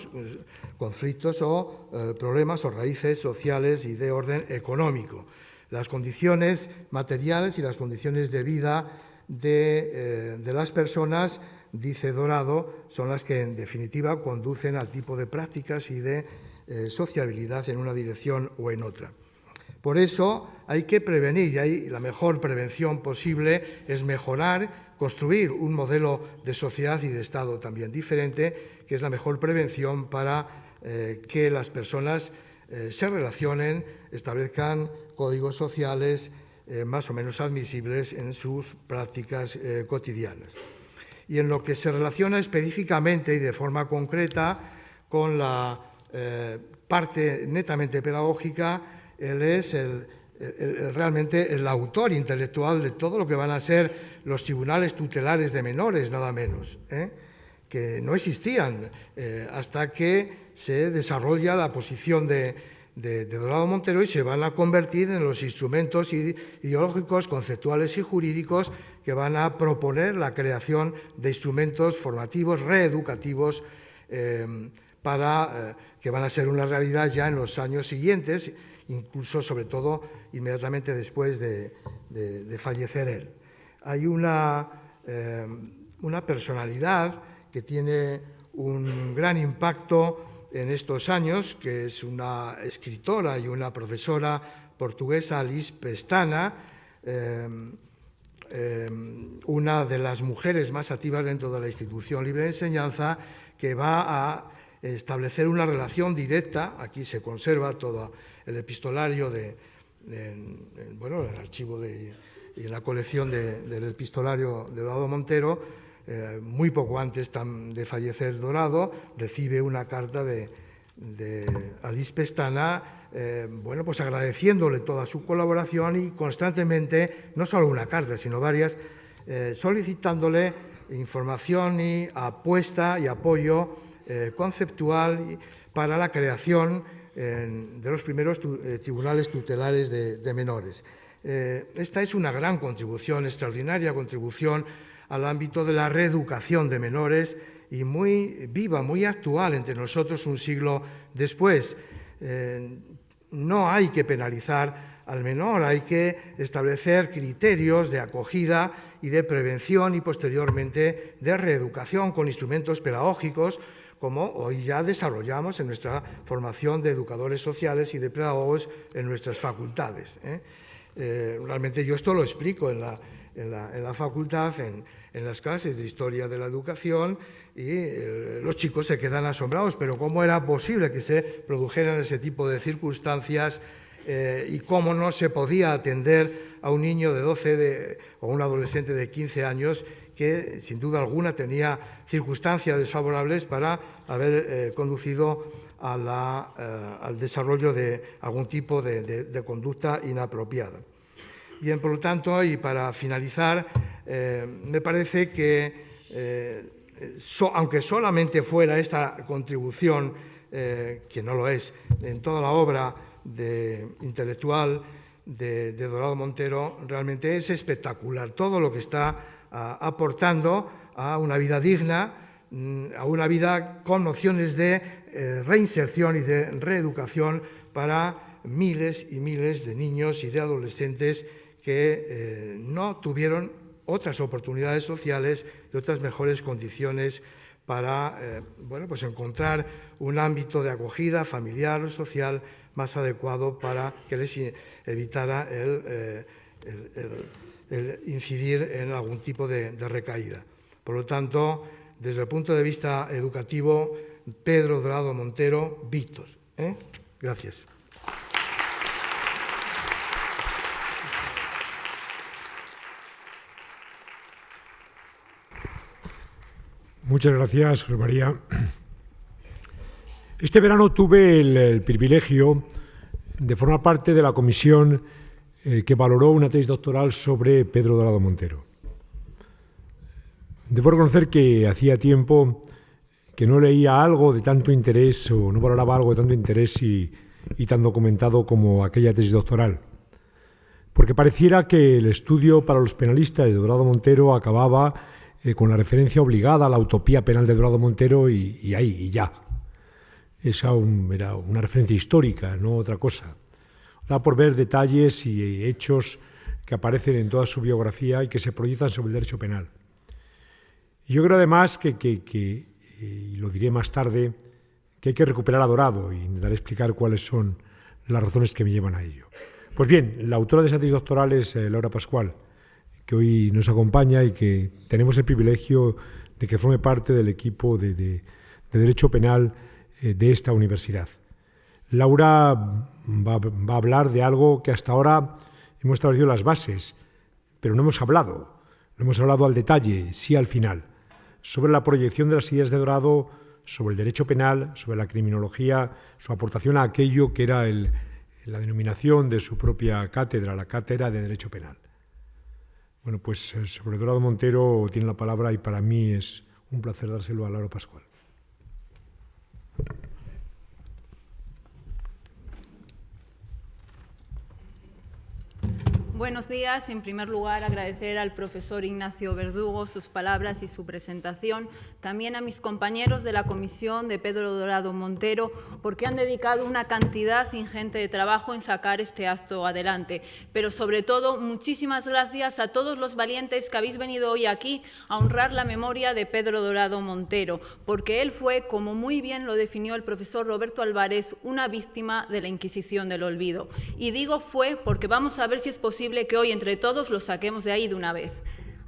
conflictos o problemas o raíces sociales y de orden económico. Las condiciones materiales y las condiciones de vida de las personas, dice Dorado, son las que en definitiva conducen al tipo de prácticas y de sociabilidad en una dirección o en otra. Por eso hay que prevenir, y la mejor prevención posible es mejorar, construir un modelo de sociedad y de Estado también diferente, que es la mejor prevención para que las personas se relacionen, establezcan códigos sociales más o menos admisibles en sus prácticas cotidianas. Y en lo que se relaciona específicamente y de forma concreta con la parte netamente pedagógica, él es realmente el autor intelectual de todo lo que van a ser los tribunales tutelares de menores, nada menos, que no existían hasta que se desarrolla la posición de Dorado Montero y se van a convertir en los instrumentos ideológicos, conceptuales y jurídicos que van a proponer la creación de instrumentos formativos, reeducativos, que van a ser una realidad ya en los años siguientes, incluso, sobre todo, inmediatamente después de fallecer él. Hay una personalidad que tiene un gran impacto en estos años, que es una escritora y una profesora portuguesa, Alice Pestana, una de las mujeres más activas dentro de la institución libre de enseñanza, que va a establecer una relación directa. Aquí se conserva todo el epistolario en el archivo y en la colección del epistolario de Dorado Montero. Muy poco antes de fallecer Dorado, recibe una carta de Alice Pestana, pues agradeciéndole toda su colaboración y constantemente, no solo una carta, sino varias, solicitándole información y apuesta y apoyo conceptual para la creación de los primeros tribunales tutelares de menores. Esta es una gran contribución, extraordinaria contribución al ámbito de la reeducación de menores y muy viva, muy actual entre nosotros un siglo después. No hay que penalizar al menor, hay que establecer criterios de acogida y de prevención y posteriormente de reeducación con instrumentos pedagógicos, como hoy ya desarrollamos en nuestra formación de educadores sociales y de pedagogos en nuestras facultades. Realmente yo esto lo explico en la facultad, en las clases de Historia de la Educación, y los chicos se quedan asombrados, pero ¿cómo era posible que se produjeran ese tipo de circunstancias y cómo no se podía atender a un niño de 12 o un adolescente de 15 años que sin duda alguna tenía circunstancias desfavorables para haber conducido al desarrollo de algún tipo de conducta inapropiada? Bien, por lo tanto, y para finalizar, me parece que, aunque solamente fuera esta contribución, que no lo es, en toda la obra intelectual de Dorado Montero, realmente es espectacular todo lo que está aportando a una vida digna, a una vida con nociones de reinserción y de reeducación para miles y miles de niños y de adolescentes que no tuvieron otras oportunidades sociales y otras mejores condiciones para pues encontrar un ámbito de acogida familiar o social más adecuado para que les evitara el incidir en algún tipo de recaída. Por lo tanto, desde el punto de vista educativo, Pedro Dorado Montero, Víctor. Gracias. Muchas gracias, José María. Este verano tuve el privilegio de formar parte de la comisión que valoró una tesis doctoral sobre Pedro Dorado Montero. Debo reconocer que hacía tiempo que no leía algo de tanto interés o no valoraba algo de tanto interés y tan documentado como aquella tesis doctoral. Porque pareciera que el estudio para los penalistas de Dorado Montero acababa con la referencia obligada a la utopía penal de Dorado Montero y ahí, y ya. Esa era una referencia histórica, no otra cosa. Da por ver detalles y hechos que aparecen en toda su biografía y que se proyectan sobre el derecho penal. Y yo creo además y lo diré más tarde, que hay que recuperar a Dorado e intentar explicar cuáles son las razones que me llevan a ello. Pues bien, la autora de esa tesis doctoral es Laura Pascual, que hoy nos acompaña y que tenemos el privilegio de que forme parte del equipo de Derecho Penal de esta universidad. Laura va a hablar de algo que hasta ahora hemos establecido las bases, pero no hemos hablado al detalle, sí al final, sobre la proyección de las ideas de Dorado sobre el derecho penal, sobre la criminología, su aportación a aquello que era la denominación de su propia cátedra, la Cátedra de Derecho Penal. Bueno, pues sobre Dorado Montero tiene la palabra y para mí es un placer dárselo a Laura Pascual. Buenos días. En primer lugar, agradecer al profesor Ignacio Verdugo sus palabras y su presentación. También a mis compañeros de la comisión de Pedro Dorado Montero, porque han dedicado una cantidad ingente de trabajo en sacar este acto adelante. Pero sobre todo, muchísimas gracias a todos los valientes que habéis venido hoy aquí a honrar la memoria de Pedro Dorado Montero, porque él fue, como muy bien lo definió el profesor Roberto Álvarez, una víctima de la Inquisición del olvido. Y digo fue porque vamos a ver si es posible que hoy entre todos lo saquemos de ahí de una vez.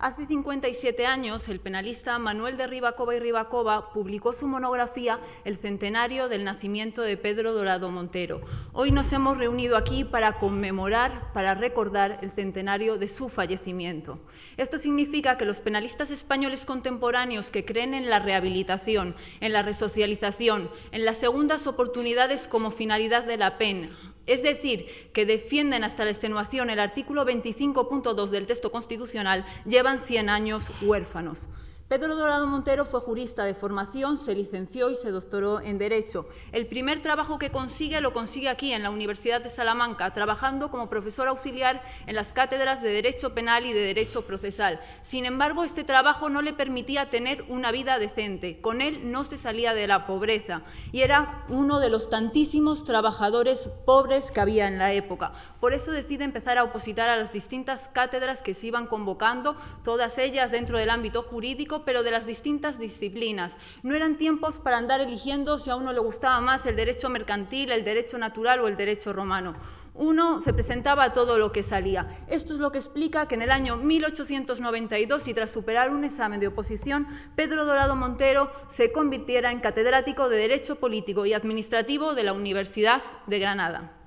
Hace 57 años, el penalista Manuel de Ribacova y Ribacova publicó su monografía El centenario del nacimiento de Pedro Dorado Montero. Hoy nos hemos reunido aquí para conmemorar, para recordar el centenario de su fallecimiento. Esto significa que los penalistas españoles contemporáneos que creen en la rehabilitación, en la resocialización, en las segundas oportunidades como finalidad de la pena, es decir, que defienden hasta la extenuación el artículo 25.2 del texto constitucional, llevan 100 años huérfanos. Pedro Dorado Montero fue jurista de formación, se licenció y se doctoró en Derecho. El primer trabajo que consigue lo consigue aquí, en la Universidad de Salamanca, trabajando como profesor auxiliar en las cátedras de Derecho Penal y de Derecho Procesal. Sin embargo, este trabajo no le permitía tener una vida decente. Con él no se salía de la pobreza y era uno de los tantísimos trabajadores pobres que había en la época. Por eso decide empezar a opositar a las distintas cátedras que se iban convocando, todas ellas dentro del ámbito jurídico, pero de las distintas disciplinas. No eran tiempos para andar eligiendo si a uno le gustaba más el derecho mercantil, el derecho natural o el derecho romano. Uno se presentaba a todo lo que salía. Esto es lo que explica que en el año 1892, y tras superar un examen de oposición, Pedro Dorado Montero se convirtiera en catedrático de Derecho Político y Administrativo de la Universidad de Granada.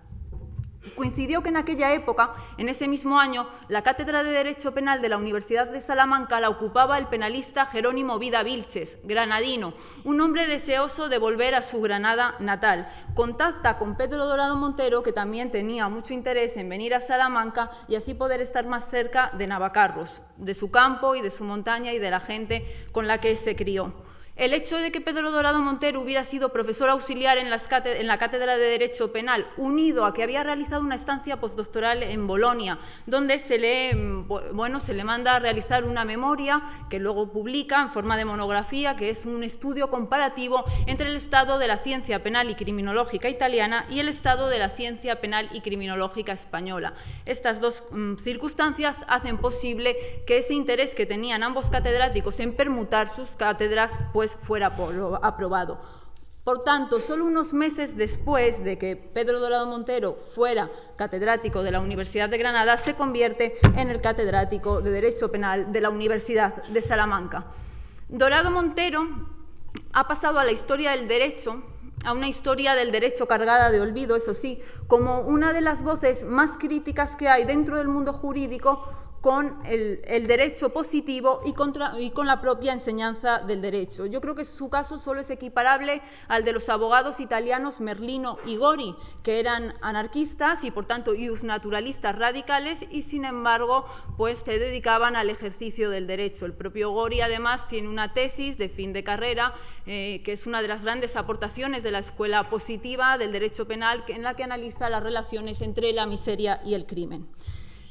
Coincidió que en aquella época, en ese mismo año, la cátedra de Derecho Penal de la Universidad de Salamanca la ocupaba el penalista Jerónimo Vida Vilches, granadino, un hombre deseoso de volver a su Granada natal. Contacta con Pedro Dorado Montero, que también tenía mucho interés en venir a Salamanca y así poder estar más cerca de Navacarros, de su campo y de su montaña y de la gente con la que se crió. El hecho de que Pedro Dorado Montero hubiera sido profesor auxiliar en la Cátedra de Derecho Penal, unido a que había realizado una estancia postdoctoral en Bolonia, donde se le manda a realizar una memoria que luego publica en forma de monografía, que es un estudio comparativo entre el estado de la ciencia penal y criminológica italiana y el estado de la ciencia penal y criminológica española. Estas dos circunstancias hacen posible que ese interés que tenían ambos catedráticos en permutar sus cátedras fuera aprobado. Por tanto, solo unos meses después de que Pedro Dorado Montero fuera catedrático de la Universidad de Granada, se convierte en el catedrático de Derecho Penal de la Universidad de Salamanca. Dorado Montero ha pasado a la historia del derecho, a una historia del derecho cargada de olvido, eso sí, como una de las voces más críticas que hay dentro del mundo jurídico con el derecho positivo y con la propia enseñanza del derecho. Yo creo que su caso solo es equiparable al de los abogados italianos Merlino y Gori, que eran anarquistas y por tanto iusnaturalistas radicales y sin embargo pues se dedicaban al ejercicio del derecho. El propio Gori además tiene una tesis de fin de carrera que es una de las grandes aportaciones de la escuela positiva del derecho penal, en la que analiza las relaciones entre la miseria y el crimen.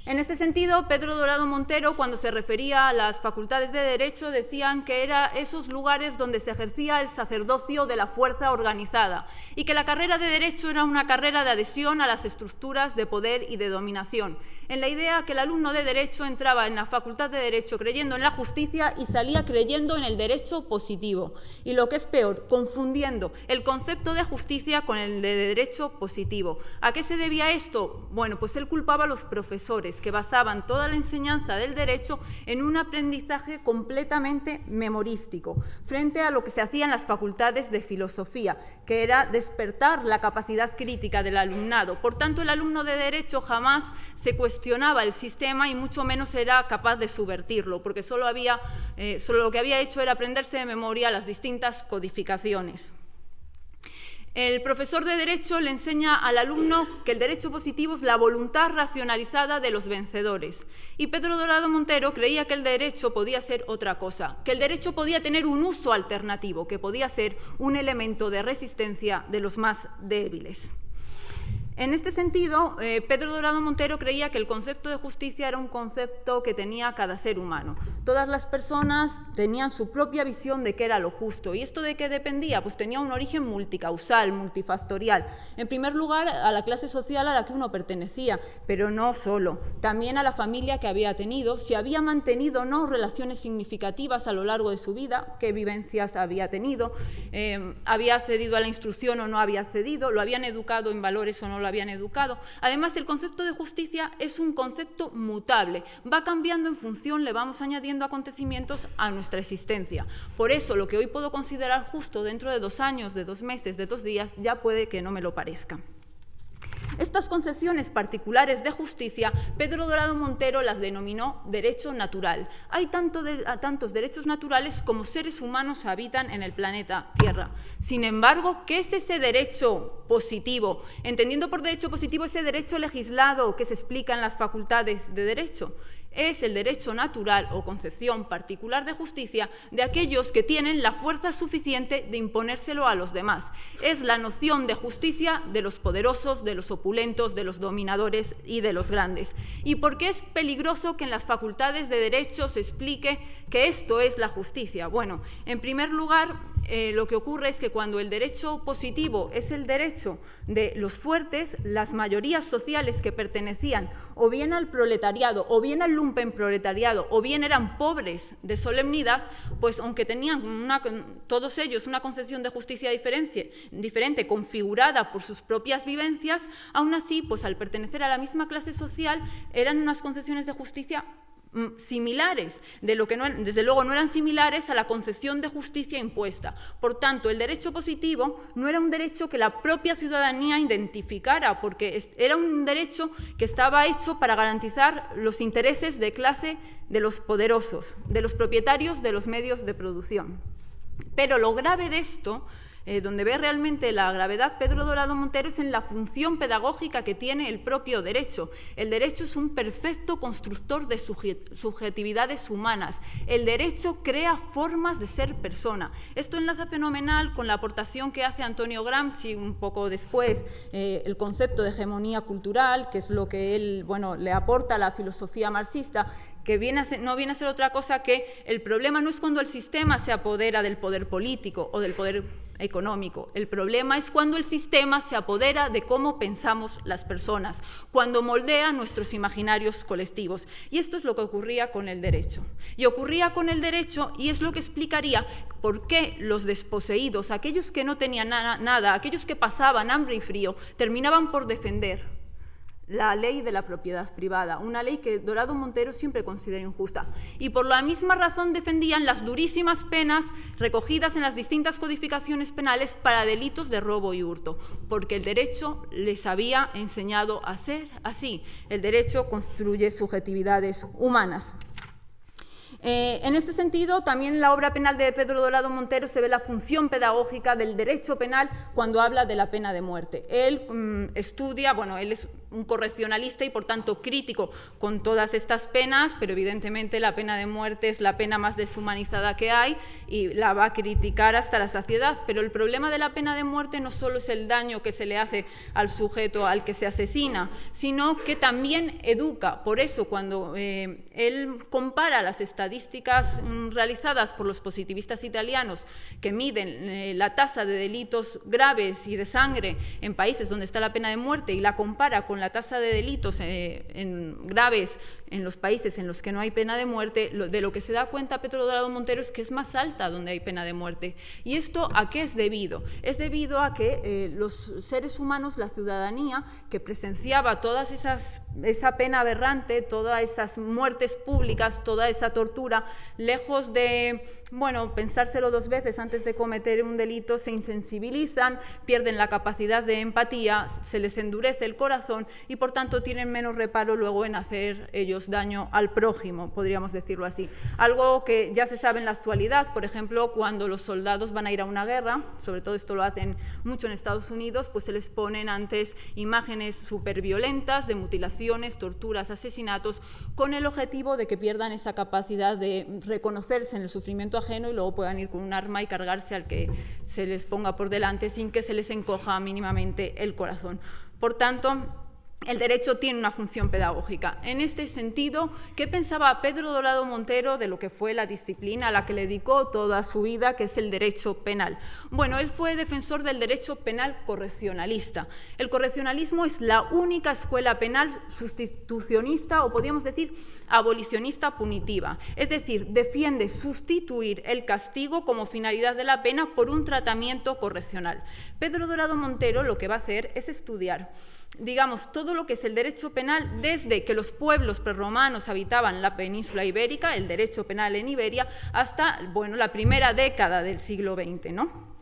En este sentido, Pedro Dorado Montero, cuando se refería a las facultades de Derecho, decían que eran esos lugares donde se ejercía el sacerdocio de la fuerza organizada y que la carrera de Derecho era una carrera de adhesión a las estructuras de poder y de dominación, en la idea que el alumno de Derecho entraba en la facultad de Derecho creyendo en la justicia y salía creyendo en el derecho positivo. Y lo que es peor, confundiendo el concepto de justicia con el de derecho positivo. ¿A qué se debía esto? Bueno, pues él culpaba a los profesores, que basaban toda la enseñanza del derecho en un aprendizaje completamente memorístico, frente a lo que se hacía en las facultades de filosofía, que era despertar la capacidad crítica del alumnado. Por tanto, el alumno de Derecho jamás se cuestionaba el sistema y mucho menos era capaz de subvertirlo, porque solo lo que había hecho era aprenderse de memoria las distintas codificaciones. El profesor de Derecho le enseña al alumno que el derecho positivo es la voluntad racionalizada de los vencedores. Y Pedro Dorado Montero creía que el derecho podía ser otra cosa, que el derecho podía tener un uso alternativo, que podía ser un elemento de resistencia de los más débiles. En este sentido, Pedro Dorado Montero creía que el concepto de justicia era un concepto que tenía cada ser humano. Todas las personas tenían su propia visión de qué era lo justo. ¿Y esto de qué dependía? Pues tenía un origen multicausal, multifactorial. En primer lugar, a la clase social a la que uno pertenecía, pero no solo. También a la familia que había tenido, si había mantenido o no relaciones significativas a lo largo de su vida, qué vivencias había tenido, había accedido a la instrucción o no había accedido, lo habían educado en valores o no lo habían educado. Además, el concepto de justicia es un concepto mutable, va cambiando en función, le vamos añadiendo acontecimientos a nuestra existencia. Por eso, lo que hoy puedo considerar justo dentro de 2 años, de 2 meses, de 2 días, ya puede que no me lo parezca. Estas concepciones particulares de justicia, Pedro Dorado Montero las denominó derecho natural. Hay tantos derechos naturales como seres humanos habitan en el planeta Tierra. Sin embargo, ¿qué es ese derecho positivo? Entendiendo por derecho positivo ese derecho legislado que se explica en las facultades de Derecho. Es el derecho natural o concepción particular de justicia de aquellos que tienen la fuerza suficiente de imponérselo a los demás. Es la noción de justicia de los poderosos, de los opulentos, de los dominadores y de los grandes. ¿Y por qué es peligroso que en las facultades de Derecho se explique que esto es la justicia? Bueno, en primer lugar, lo que ocurre es que cuando el derecho positivo es el derecho de los fuertes, las mayorías sociales que pertenecían o bien al proletariado o bien al lumpenproletariado o bien eran pobres de solemnidad, pues aunque tenían todos ellos una concepción de justicia diferente configurada por sus propias vivencias, aún así, pues al pertenecer a la misma clase social eran unas concepciones de justicia similares, desde luego no eran similares a la concepción de justicia impuesta. Por tanto, el derecho positivo no era un derecho que la propia ciudadanía identificara, porque era un derecho que estaba hecho para garantizar los intereses de clase de los poderosos, de los propietarios de los medios de producción. Pero lo grave de esto, donde ve realmente la gravedad Pedro Dorado Montero, es en la función pedagógica que tiene el propio derecho. El derecho es un perfecto constructor de subjetividades humanas. El derecho crea formas de ser persona. Esto enlaza fenomenal con la aportación que hace Antonio Gramsci un poco después, el concepto de hegemonía cultural, que es lo que él le aporta a la filosofía marxista, que no viene a ser otra cosa que el problema no es cuando el sistema se apodera del poder político o del poder económico. El problema es cuando el sistema se apodera de cómo pensamos las personas, cuando moldea nuestros imaginarios colectivos. Y esto es lo que ocurría con el derecho. Y ocurría con el derecho, y es lo que explicaría por qué los desposeídos, aquellos que no tenían nada, aquellos que pasaban hambre y frío, terminaban por defender la ley de la propiedad privada, una ley que Dorado Montero siempre consideró injusta. Y por la misma razón defendían las durísimas penas recogidas en las distintas codificaciones penales para delitos de robo y hurto, porque el derecho les había enseñado a ser así. El derecho construye subjetividades humanas. En este sentido, también en la obra penal de Pedro Dorado Montero se ve la función pedagógica del derecho penal cuando habla de la pena de muerte. Él estudia, bueno, él es un correccionalista y por tanto crítico con todas estas penas, pero evidentemente la pena de muerte es la pena más deshumanizada que hay y la va a criticar hasta la saciedad. Pero el problema de la pena de muerte no solo es el daño que se le hace al sujeto al que se asesina, sino que también educa. Por eso, cuando él compara las estadísticas realizadas por los positivistas italianos que miden la tasa de delitos graves y de sangre en países donde está la pena de muerte y la compara con la tasa de delitos graves en los países en los que no hay pena de muerte, de lo que se da cuenta Pedro Dorado Montero es que es más alta donde hay pena de muerte. ¿Y esto a qué es debido? Es debido a que los seres humanos, la ciudadanía, que presenciaba esa pena aberrante, todas esas muertes públicas, toda esa tortura, lejos de pensárselo dos veces antes de cometer un delito, se insensibilizan, pierden la capacidad de empatía, se les endurece el corazón y por tanto tienen menos reparo luego en hacer ellos daño al prójimo, podríamos decirlo así. Algo que ya se sabe en la actualidad, por ejemplo, cuando los soldados van a ir a una guerra, sobre todo esto lo hacen mucho en Estados Unidos, pues se les ponen antes imágenes súper violentas de mutilaciones, torturas, asesinatos, con el objetivo de que pierdan esa capacidad de reconocerse en el sufrimiento ajeno y luego puedan ir con un arma y cargarse al que se les ponga por delante sin que se les encoja mínimamente el corazón. Por tanto, el derecho tiene una función pedagógica. En este sentido, ¿qué pensaba Pedro Dorado Montero de lo que fue la disciplina a la que le dedicó toda su vida, que es el derecho penal? Bueno, él fue defensor del derecho penal correccionalista. El correccionalismo es la única escuela penal sustitucionista, o podríamos decir abolicionista punitiva. Es decir, defiende sustituir el castigo como finalidad de la pena por un tratamiento correccional. Pedro Dorado Montero lo que va a hacer es estudiar, digamos, todo lo que es el derecho penal desde que los pueblos prerromanos habitaban la península ibérica, el derecho penal en Iberia, hasta la primera década del siglo XX, ¿no?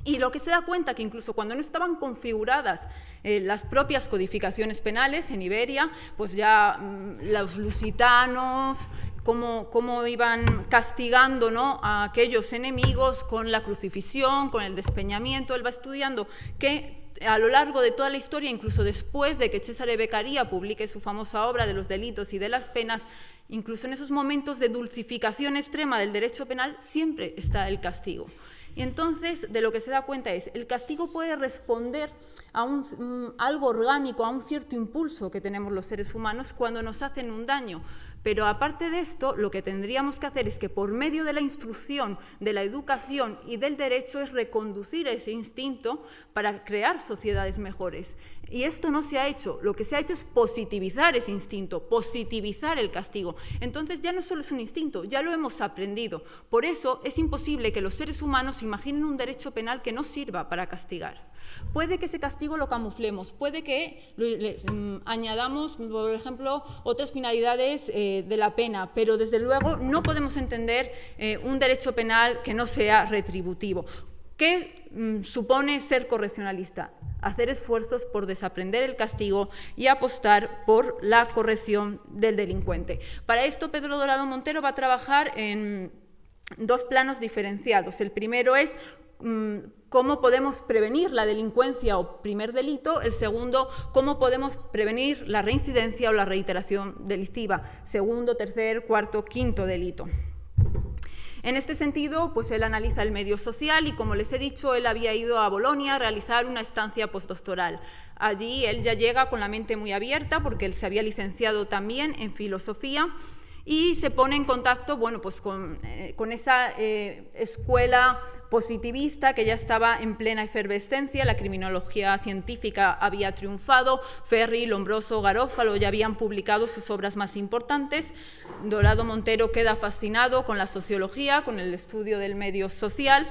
Y lo que se da cuenta que incluso cuando no estaban configuradas las propias codificaciones penales en Iberia, pues ya los lusitanos, cómo iban castigando, ¿no?, a aquellos enemigos con la crucifixión, con el despeñamiento. Él va estudiando que a lo largo de toda la historia, incluso después de que Cesare Beccaria publique su famosa obra de los delitos y de las penas, incluso en esos momentos de dulcificación extrema del derecho penal, siempre está el castigo. Y entonces, de lo que se da cuenta es, el castigo puede responder a algo orgánico, a un cierto impulso que tenemos los seres humanos cuando nos hacen un daño. Pero aparte de esto, lo que tendríamos que hacer es que por medio de la instrucción, de la educación y del derecho es reconducir ese instinto para crear sociedades mejores. Y esto no se ha hecho. Lo que se ha hecho es positivizar ese instinto, positivizar el castigo. Entonces ya no solo es un instinto, ya lo hemos aprendido. Por eso es imposible que los seres humanos imaginen un derecho penal que no sirva para castigar. Puede que ese castigo lo camuflemos, puede que añadamos, por ejemplo, otras finalidades de la pena, pero desde luego no podemos entender un derecho penal que no sea retributivo. ¿Qué supone ser correccionalista? Hacer esfuerzos por desaprender el castigo y apostar por la corrección del delincuente. Para esto, Pedro Dorado Montero va a trabajar en dos planos diferenciados. El primero es cómo podemos prevenir la delincuencia o primer delito. El segundo, cómo podemos prevenir la reincidencia o la reiteración delictiva. Segundo, tercer, cuarto, quinto delito. En este sentido, pues él analiza el medio social y, como les he dicho, él había ido a Bolonia a realizar una estancia postdoctoral. Allí él ya llega con la mente muy abierta porque él se había licenciado también en filosofía y se pone en contacto, pues con esa escuela positivista que ya estaba en plena efervescencia. La criminología científica había triunfado, Ferri, Lombroso, Garófalo ya habían publicado sus obras más importantes. Dorado Montero queda fascinado con la sociología, con el estudio del medio social,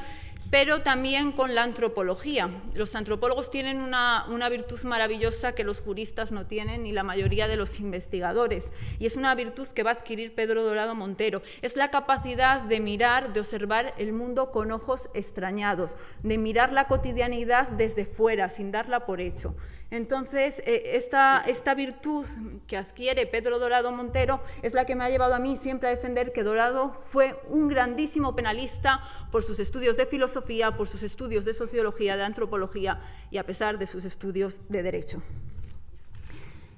pero también con la antropología. Los antropólogos tienen una virtud maravillosa que los juristas no tienen ni la mayoría de los investigadores, y es una virtud que va a adquirir Pedro Dorado Montero. Es la capacidad de mirar, de observar el mundo con ojos extrañados, de mirar la cotidianidad desde fuera, sin darla por hecho. Entonces, esta virtud que adquiere Pedro Dorado Montero es la que me ha llevado a mí siempre a defender que Dorado fue un grandísimo penalista por sus estudios de filosofía, por sus estudios de sociología, de antropología y a pesar de sus estudios de derecho.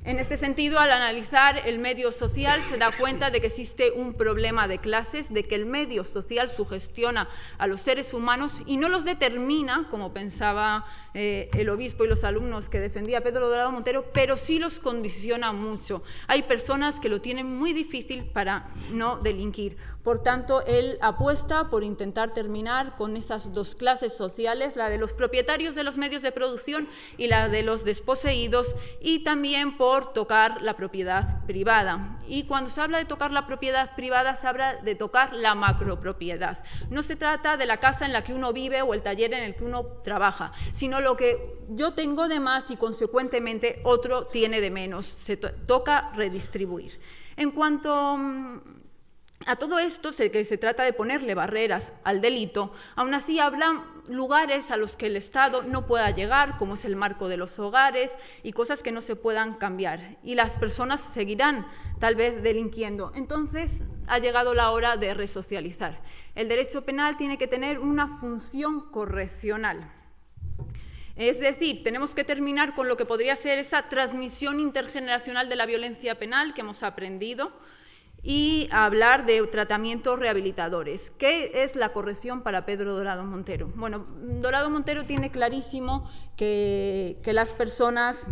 En este sentido, al analizar el medio social, se da cuenta de que existe un problema de clases, de que el medio social sugestiona a los seres humanos y no los determina, como pensaba el obispo y los alumnos que defendía Pedro Dorado Montero, pero sí los condiciona mucho. Hay personas que lo tienen muy difícil para no delinquir. Por tanto, él apuesta por intentar terminar con esas dos clases sociales, la de los propietarios de los medios de producción y la de los desposeídos, y también por tocar la propiedad privada. Y cuando se habla de tocar la propiedad privada, se habla de tocar la macropropiedad. No se trata de la casa en la que uno vive o el taller en el que uno trabaja, sino lo que yo tengo de más y consecuentemente otro tiene de menos. Se toca redistribuir. En cuanto a todo esto, que se trata de ponerle barreras al delito, aún así hablan lugares a los que el Estado no pueda llegar, como es el marco de los hogares y cosas que no se puedan cambiar. Y las personas seguirán tal vez delinquiendo. Entonces ha llegado la hora de resocializar. El derecho penal tiene que tener una función correccional. Es decir, tenemos que terminar con lo que podría ser esa transmisión intergeneracional de la violencia penal que hemos aprendido y hablar de tratamientos rehabilitadores. ¿Qué es la corrección para Pedro Dorado Montero? Bueno, Dorado Montero tiene clarísimo que las personas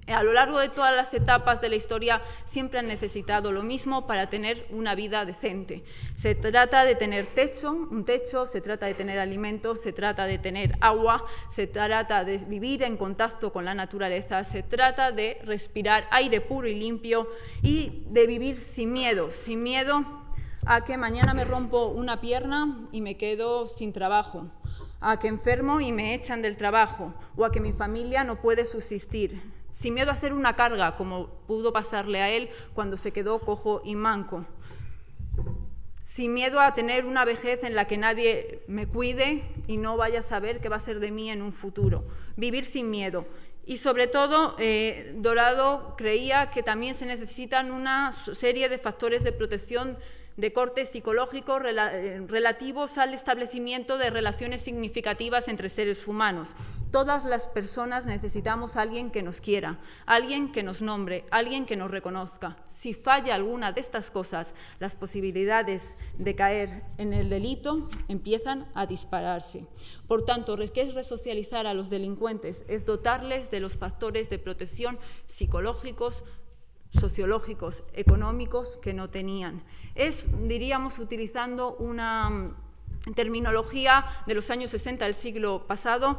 a lo largo de todas las etapas de la historia siempre han necesitado lo mismo para tener una vida decente. Se trata de tener un techo, se trata de tener alimentos, se trata de tener agua, se trata de vivir en contacto con la naturaleza, se trata de respirar aire puro y limpio y de vivir sin miedo a que mañana me rompo una pierna y me quedo sin trabajo, a que enfermo y me echan del trabajo o a que mi familia no puede subsistir. Sin miedo a ser una carga, como pudo pasarle a él cuando se quedó cojo y manco. Sin miedo a tener una vejez en la que nadie me cuide y no vaya a saber qué va a ser de mí en un futuro. Vivir sin miedo. Y sobre todo, Dorado creía que también se necesitan una serie de factores de protección de corte psicológico relativos al establecimiento de relaciones significativas entre seres humanos. Todas las personas necesitamos a alguien que nos quiera, alguien que nos nombre, alguien que nos reconozca. Si falla alguna de estas cosas, las posibilidades de caer en el delito empiezan a dispararse. Por tanto, ¿qué es resocializar a los delincuentes? Es dotarles de los factores de protección psicológicos, sociológicos, económicos que no tenían. Es, diríamos, utilizando una terminología de los años 60 del siglo pasado,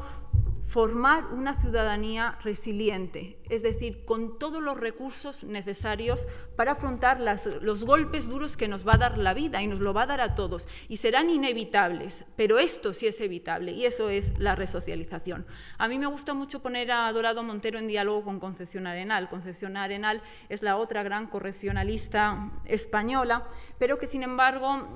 formar una ciudadanía resiliente, es decir, con todos los recursos necesarios para afrontar los golpes duros que nos va a dar la vida, y nos lo va a dar a todos, y serán inevitables, pero esto sí es evitable, y eso es la resocialización. A mí me gusta mucho poner a Dorado Montero en diálogo con Concepción Arenal. Concepción Arenal es la otra gran correccionalista española, pero que sin embargo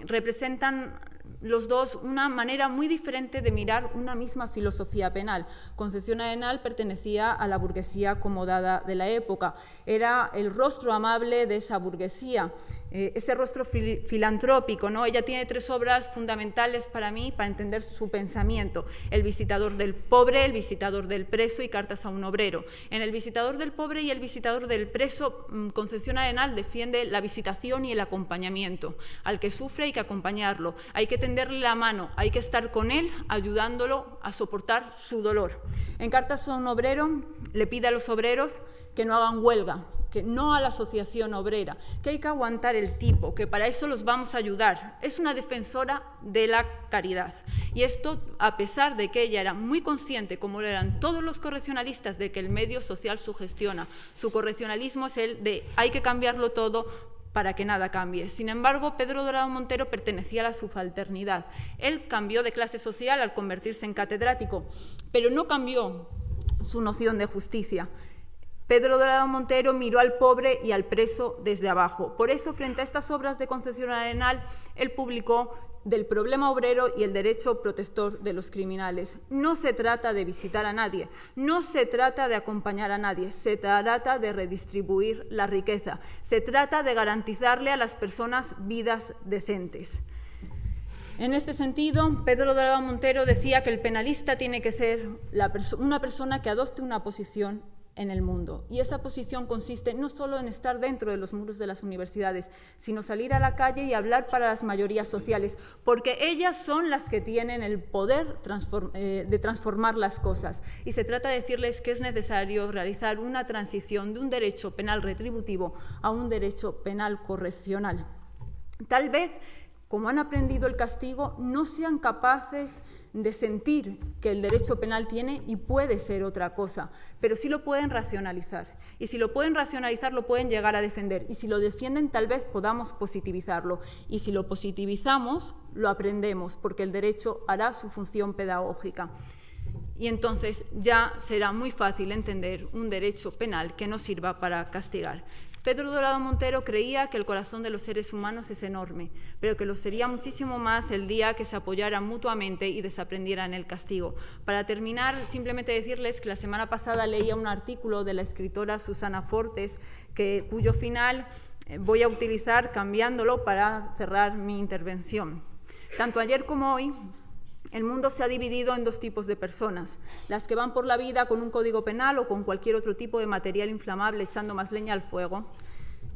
representan los dos una manera muy diferente de mirar una misma filosofía penal. Concepción Arenal pertenecía a la burguesía acomodada de la época, era el rostro amable de esa burguesía, ese rostro filantrópico, ¿no? Ella tiene tres obras fundamentales para mí, para entender su pensamiento: El visitador del pobre, El visitador del preso y Cartas a un obrero. En El visitador del pobre y El visitador del preso, Concepción Arenal defiende la visitación y el acompañamiento. Al que sufre hay que acompañarlo, hay que tenderle la mano, hay que estar con él, ayudándolo a soportar su dolor. En Cartas a un obrero le pide a los obreros que no hagan huelga, que no a la asociación obrera, que hay que aguantar el tipo, que para eso los vamos a ayudar. Es una defensora de la caridad. Y esto, a pesar de que ella era muy consciente, como lo eran todos los correccionalistas, de que el medio social sugestiona. Su correccionalismo es el de hay que cambiarlo todo para que nada cambie. Sin embargo, Pedro Dorado Montero pertenecía a la subalternidad. Él cambió de clase social al convertirse en catedrático, pero no cambió su noción de justicia. Pedro Dorado Montero miró al pobre y al preso desde abajo. Por eso, frente a estas obras de Concesión Arenal, él publicó Del problema obrero y el derecho protector de los criminales. No se trata de visitar a nadie, no se trata de acompañar a nadie, se trata de redistribuir la riqueza, se trata de garantizarle a las personas vidas decentes. En este sentido, Pedro Dorado Montero decía que el penalista tiene que ser una persona que adopte una posición en el mundo. Y esa posición consiste no solo en estar dentro de los muros de las universidades, sino salir a la calle y hablar para las mayorías sociales, porque ellas son las que tienen el poder de transformar las cosas. Y se trata de decirles que es necesario realizar una transición de un derecho penal retributivo a un derecho penal correccional. Tal vez, como han aprendido el castigo, no sean capaces de sentir que el derecho penal tiene y puede ser otra cosa, pero sí lo pueden racionalizar. Y si lo pueden racionalizar, lo pueden llegar a defender. Y si lo defienden, tal vez podamos positivizarlo. Y si lo positivizamos, lo aprendemos, porque el derecho hará su función pedagógica. Y entonces ya será muy fácil entender un derecho penal que no sirva para castigar. Pedro Dorado Montero creía que el corazón de los seres humanos es enorme, pero que lo sería muchísimo más el día que se apoyaran mutuamente y desaprendieran el castigo. Para terminar, simplemente decirles que la semana pasada leía un artículo de la escritora Susana Fortes, cuyo final voy a utilizar cambiándolo para cerrar mi intervención. Tanto ayer como hoy, el mundo se ha dividido en dos tipos de personas: las que van por la vida con un código penal o con cualquier otro tipo de material inflamable echando más leña al fuego,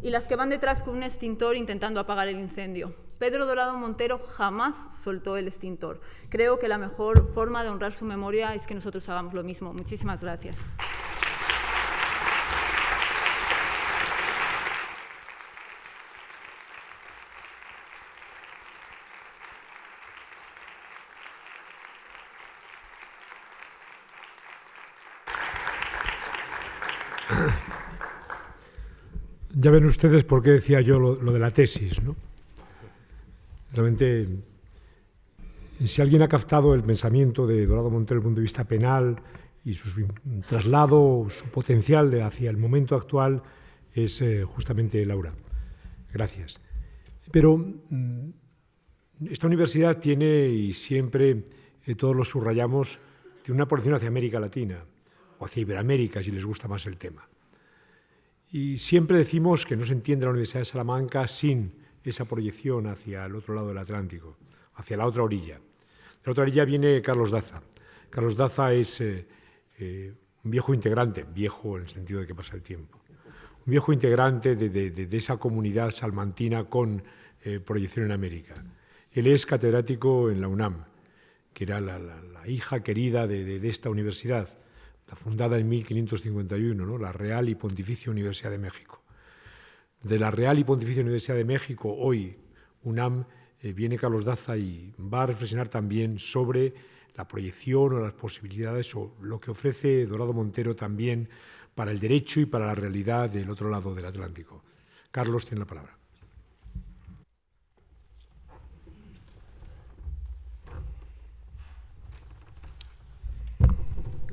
y las que van detrás con un extintor intentando apagar el incendio. Pedro Dorado Montero jamás soltó el extintor. Creo que la mejor forma de honrar su memoria es que nosotros hagamos lo mismo. Muchísimas gracias. Ya ven ustedes por qué decía yo lo de la tesis, ¿no? Realmente, si alguien ha captado el pensamiento de Dorado Montero desde el punto de vista penal y su traslado, su potencial hacia el momento actual, es justamente Laura. Gracias. Pero esta universidad tiene, y siempre todos lo subrayamos, tiene una proyección hacia América Latina o hacia Iberoamérica, si les gusta más el tema. Y siempre decimos que no se entiende la Universidad de Salamanca sin esa proyección hacia el otro lado del Atlántico, hacia la otra orilla. De la otra orilla viene Carlos Daza. Carlos Daza es un viejo integrante, viejo en el sentido de que pasa el tiempo, un viejo integrante de esa comunidad salmantina con proyección en América. Él es catedrático en la UNAM, que era la hija querida de esta universidad, fundada en 1551, ¿no? La Real y Pontificia Universidad de México. De la Real y Pontificia Universidad de México, hoy UNAM, viene Carlos Daza y va a reflexionar también sobre la proyección o las posibilidades o lo que ofrece Dorado Montero también para el derecho y para la realidad del otro lado del Atlántico. Carlos, tiene la palabra.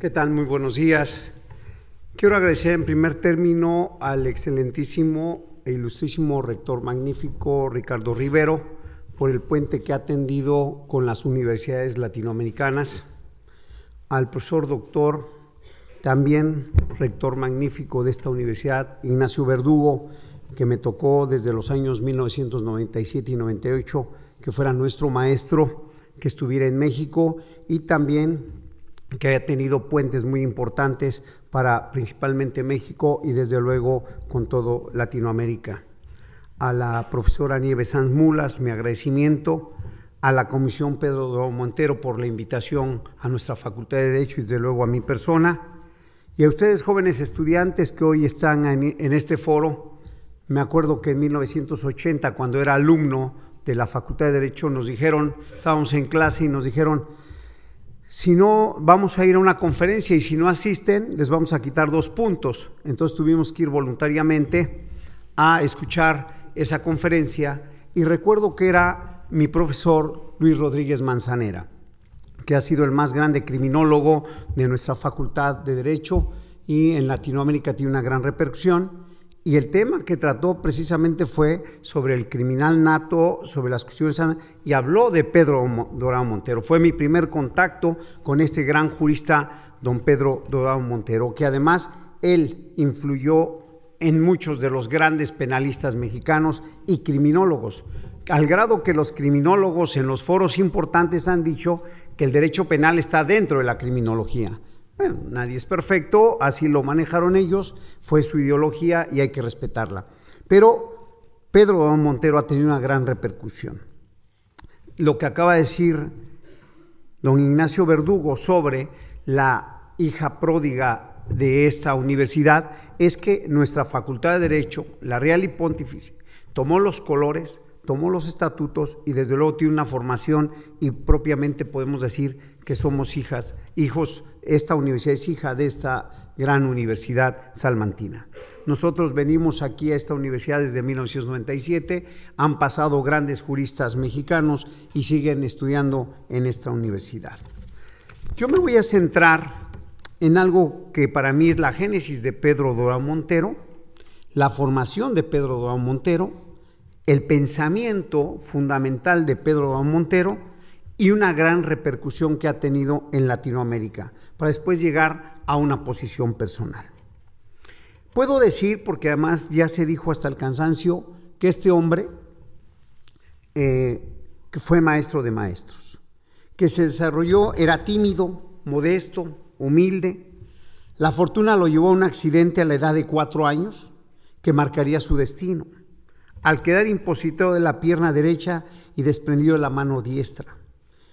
¿Qué tal? Muy buenos días. Quiero agradecer en primer término al excelentísimo e ilustrísimo rector magnífico Ricardo Rivero por el puente que ha tendido con las universidades latinoamericanas, al profesor doctor, también rector magnífico de esta universidad, Ignacio Verdugo, que me tocó desde los años 1997 y 98 que fuera nuestro maestro, que estuviera en México, y también que haya tenido puentes muy importantes para principalmente México y desde luego con todo Latinoamérica. A la profesora Nieves Sanz Mulas, mi agradecimiento, a la Comisión Pedro Dorado Montero por la invitación a nuestra Facultad de Derecho y desde luego a mi persona, y a ustedes jóvenes estudiantes que hoy están en este foro. Me acuerdo que en 1980, cuando era alumno de la Facultad de Derecho, nos dijeron, estábamos en clase y nos dijeron: si no, vamos a ir a una conferencia y si no asisten, les vamos a quitar 2 puntos. Entonces tuvimos que ir voluntariamente a escuchar esa conferencia y recuerdo que era mi profesor Luis Rodríguez Manzanera, que ha sido el más grande criminólogo de nuestra Facultad de Derecho y en Latinoamérica tiene una gran repercusión. Y el tema que trató precisamente fue sobre el criminal nato, sobre las cuestiones, y habló de Pedro Dorado Montero. Fue mi primer contacto con este gran jurista, don Pedro Dorado Montero, que además él influyó en muchos de los grandes penalistas mexicanos y criminólogos, al grado que los criminólogos en los foros importantes han dicho que el derecho penal está dentro de la criminología. Bueno, nadie es perfecto, así lo manejaron ellos, fue su ideología y hay que respetarla. Pero Pedro Dorado Montero ha tenido una gran repercusión. Lo que acaba de decir don Ignacio Verdugo sobre la hija pródiga de esta universidad es que nuestra Facultad de Derecho, la Real y Pontificia, tomó los colores, tomó los estatutos y desde luego tiene una formación y propiamente podemos decir que somos hijos, esta universidad es hija de esta gran universidad salmantina. Nosotros venimos aquí a esta universidad desde 1997, han pasado grandes juristas mexicanos y siguen estudiando en esta universidad. Yo me voy a centrar en algo que para mí es la génesis de Pedro Dorado Montero, la formación de Pedro Dorado Montero, el pensamiento fundamental de Pedro Dorado Montero y una gran repercusión que ha tenido en Latinoamérica, para después llegar a una posición personal. Puedo decir, porque además ya se dijo hasta el cansancio, que este hombre que fue maestro de maestros, que se desarrolló, era tímido, modesto, humilde. La fortuna lo llevó a un accidente a la edad de 4 años que marcaría su destino, al quedar impositado de la pierna derecha y desprendido de la mano diestra.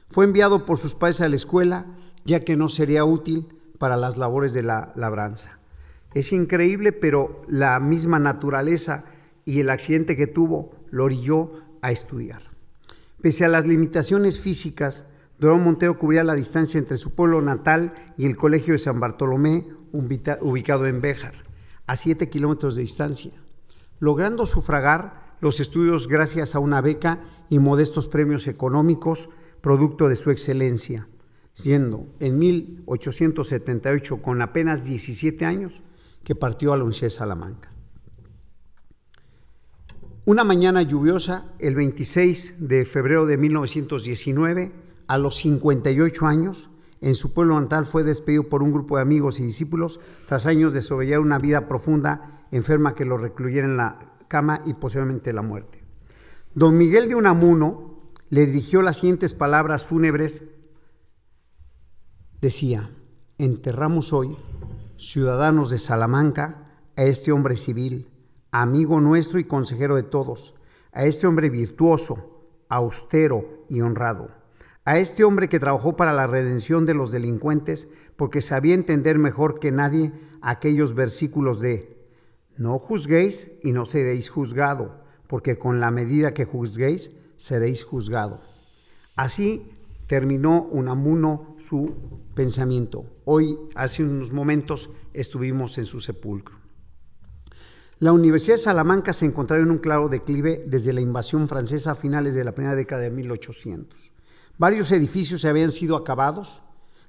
Fue enviado por sus padres a la escuela, ya que no sería útil para las labores de la labranza. Es increíble, pero la misma naturaleza y el accidente que tuvo lo orilló a estudiar. Pese a las limitaciones físicas, Dorado Montero cubría la distancia entre su pueblo natal y el Colegio de San Bartolomé, ubicado en Béjar, a 7 kilómetros de distancia, logrando sufragar los estudios gracias a una beca y modestos premios económicos, producto de su excelencia, siendo en 1878, con apenas 17 años, que partió a la Universidad de Salamanca. Una mañana lluviosa, el 26 de febrero de 1919, a los 58 años, en su pueblo natal fue despedido por un grupo de amigos y discípulos tras años de sobrellevar una vida profunda, enferma que lo recluyera en la cama y posiblemente la muerte. Don Miguel de Unamuno le dirigió las siguientes palabras fúnebres. Decía: enterramos hoy, ciudadanos de Salamanca, a este hombre civil, amigo nuestro y consejero de todos, a este hombre virtuoso, austero y honrado, a este hombre que trabajó para la redención de los delincuentes porque sabía entender mejor que nadie aquellos versículos de: no juzguéis y no seréis juzgado, porque con la medida que juzguéis seréis juzgado. Así terminó Unamuno su pensamiento. Hoy, hace unos momentos, estuvimos en su sepulcro. La Universidad de Salamanca se encontraba en un claro declive desde la invasión francesa a finales de la primera década de 1800. Varios edificios se habían sido acabados,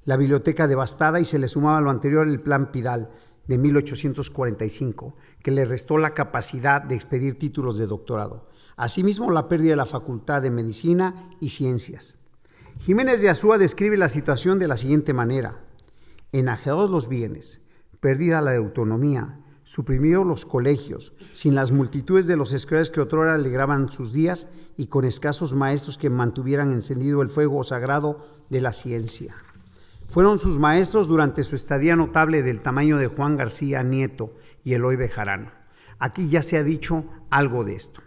la biblioteca devastada, y se le sumaba a lo anterior el Plan Pidal de 1845, que le restó la capacidad de expedir títulos de doctorado. Asimismo, la pérdida de la Facultad de Medicina y Ciencias. Jiménez de Azúa describe la situación de la siguiente manera: enajenados los bienes, perdida la autonomía, suprimidos los colegios, sin las multitudes de los escolares que otrora alegraban sus días y con escasos maestros que mantuvieran encendido el fuego sagrado de la ciencia. Fueron sus maestros durante su estadía notable del tamaño de Juan García Nieto y Eloy Bejarano. Aquí ya se ha dicho algo de esto.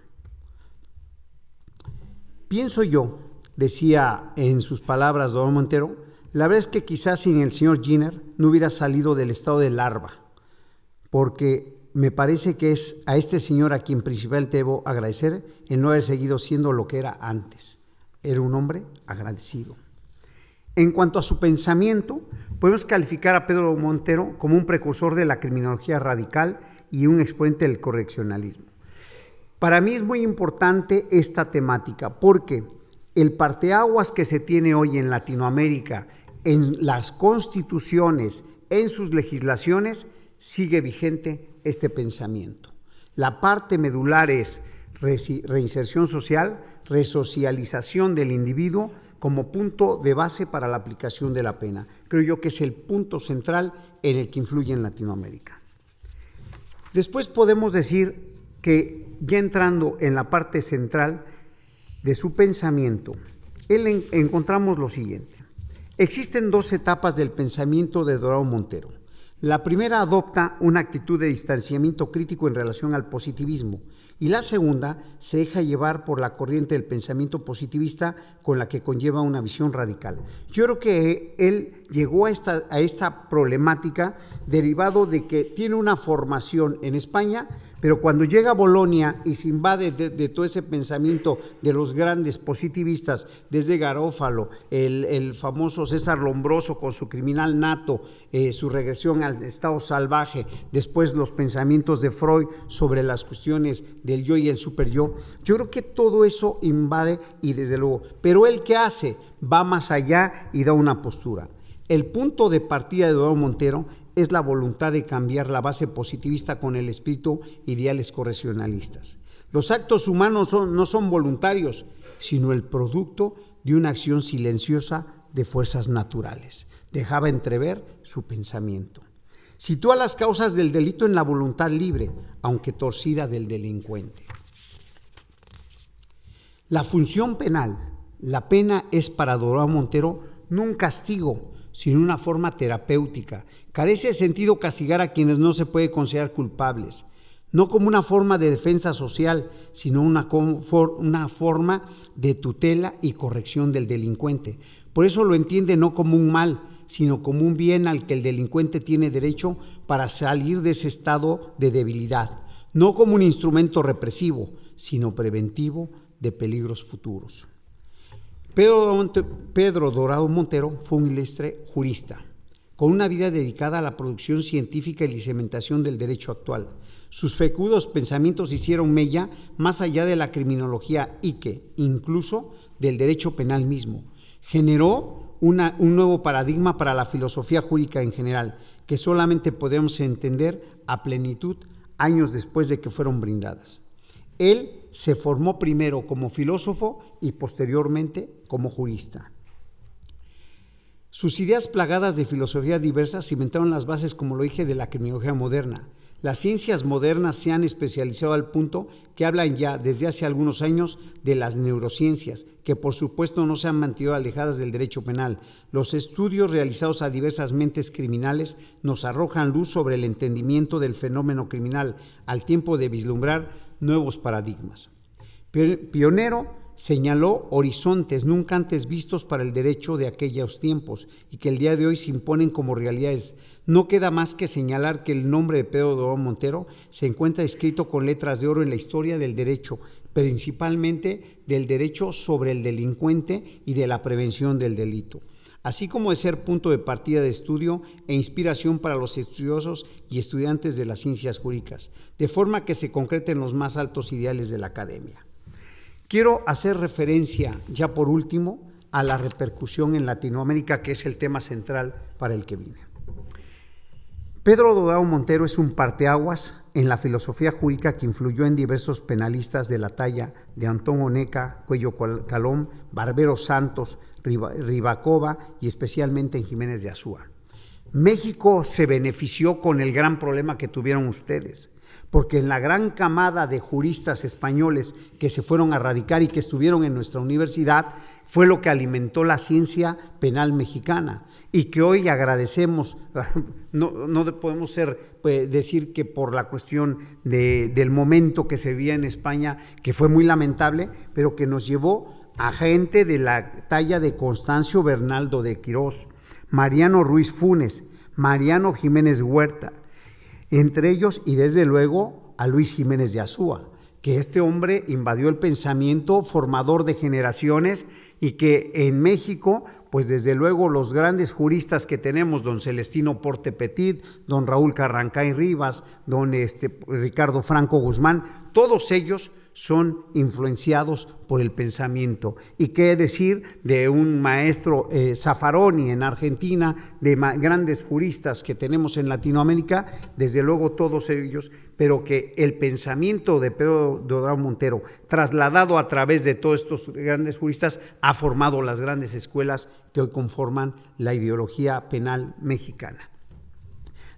Pienso yo, decía en sus palabras Dorado Montero, la verdad es que quizás sin el señor Giner no hubiera salido del estado de larva, porque me parece que es a este señor a quien principalmente debo agradecer el no haber seguido siendo lo que era antes. Era un hombre agradecido. En cuanto a su pensamiento, podemos calificar a Pedro Montero como un precursor de la criminología radical y un exponente del correccionalismo. Para mí es muy importante esta temática porque el parteaguas que se tiene hoy en Latinoamérica, en las constituciones, en sus legislaciones, sigue vigente este pensamiento. La parte medular es reinserción social, resocialización del individuo como punto de base para la aplicación de la pena. Creo yo que es el punto central en el que influye en Latinoamérica. Después podemos decir que, ya entrando en la parte central de su pensamiento, encontramos lo siguiente. Existen dos etapas del pensamiento de Dorado Montero. La primera adopta una actitud de distanciamiento crítico en relación al positivismo y la segunda se deja llevar por la corriente del pensamiento positivista con la que conlleva una visión radical. Yo creo que él llegó a esta problemática derivado de que tiene una formación en España, pero cuando llega a Bolonia y se invade de todo ese pensamiento de los grandes positivistas, desde Garófalo, el famoso César Lombroso con su criminal nato, su regresión al estado salvaje, después los pensamientos de Freud sobre las cuestiones del yo y el superyo, yo creo que todo eso invade y desde luego, pero él ¿qué hace? Va más allá y da una postura. El punto de partida de Dorado Montero es la voluntad de cambiar la base positivista con el espíritu ideales correccionalistas. Los actos humanos no son voluntarios, sino el producto de una acción silenciosa de fuerzas naturales. Dejaba entrever su pensamiento. Sitúa las causas del delito en la voluntad libre, aunque torcida, del delincuente. La función penal, la pena es para Dorado Montero no un castigo, sino una forma terapéutica. Carece de sentido castigar a quienes no se puede considerar culpables, no como una forma de defensa social, sino una forma de tutela y corrección del delincuente. Por eso lo entiende no como un mal, sino como un bien al que el delincuente tiene derecho para salir de ese estado de debilidad, no como un instrumento represivo, sino preventivo de peligros futuros. Pedro Dorado Montero fue un ilustre jurista, con una vida dedicada a la producción científica y la cimentación del derecho actual. Sus fecundos pensamientos hicieron mella más allá de la criminología y que, incluso, del derecho penal mismo. Generó un nuevo paradigma para la filosofía jurídica en general, que solamente podemos entender a plenitud años después de que fueron brindadas. Él se formó primero como filósofo y posteriormente como jurista. Sus ideas plagadas de filosofía diversa cimentaron las bases, como lo dije, de la criminología moderna. Las ciencias modernas se han especializado al punto que hablan ya desde hace algunos años de las neurociencias, que por supuesto no se han mantenido alejadas del derecho penal. Los estudios realizados a diversas mentes criminales nos arrojan luz sobre el entendimiento del fenómeno criminal, al tiempo de vislumbrar nuevos paradigmas. Pionero, señaló horizontes nunca antes vistos para el derecho de aquellos tiempos y que el día de hoy se imponen como realidades. No queda más que señalar que el nombre de Pedro Dorado Montero se encuentra escrito con letras de oro en la historia del derecho, principalmente del derecho sobre el delincuente y de la prevención del delito, así como de ser punto de partida de estudio e inspiración para los estudiosos y estudiantes de las ciencias jurídicas, de forma que se concreten los más altos ideales de la academia. Quiero hacer referencia, ya por último, a la repercusión en Latinoamérica, que es el tema central para el que vine. Pedro Dorado Montero es un parteaguas en la filosofía jurídica que influyó en diversos penalistas de la talla de Antón Oneca, Cuello Calón, Barbero Santos, Ribacova y especialmente en Jiménez de Azúa. México se benefició con el gran problema que tuvieron ustedes, porque en la gran camada de juristas españoles que se fueron a radicar y que estuvieron en nuestra universidad, fue lo que alimentó la ciencia penal mexicana y que hoy agradecemos. No podemos decir que por la cuestión del momento que se vivía en España, que fue muy lamentable, pero que nos llevó a gente de la talla de Constancio Bernaldo de Quirós, Mariano Ruiz Funes, Mariano Jiménez Huerta, entre ellos y desde luego a Luis Jiménez de Azúa, que este hombre invadió el pensamiento formador de generaciones y que en México, pues desde luego los grandes juristas que tenemos, don Celestino Porte Petit, don Raúl Carrancay Rivas, don Ricardo Franco Guzmán, todos ellos son influenciados por el pensamiento. ¿Y qué decir de un maestro Zaffaroni en Argentina, de grandes juristas que tenemos en Latinoamérica? Desde luego todos ellos, pero que el pensamiento de Pedro Dorado Montero, trasladado a través de todos estos grandes juristas, ha formado las grandes escuelas que hoy conforman la ideología penal mexicana.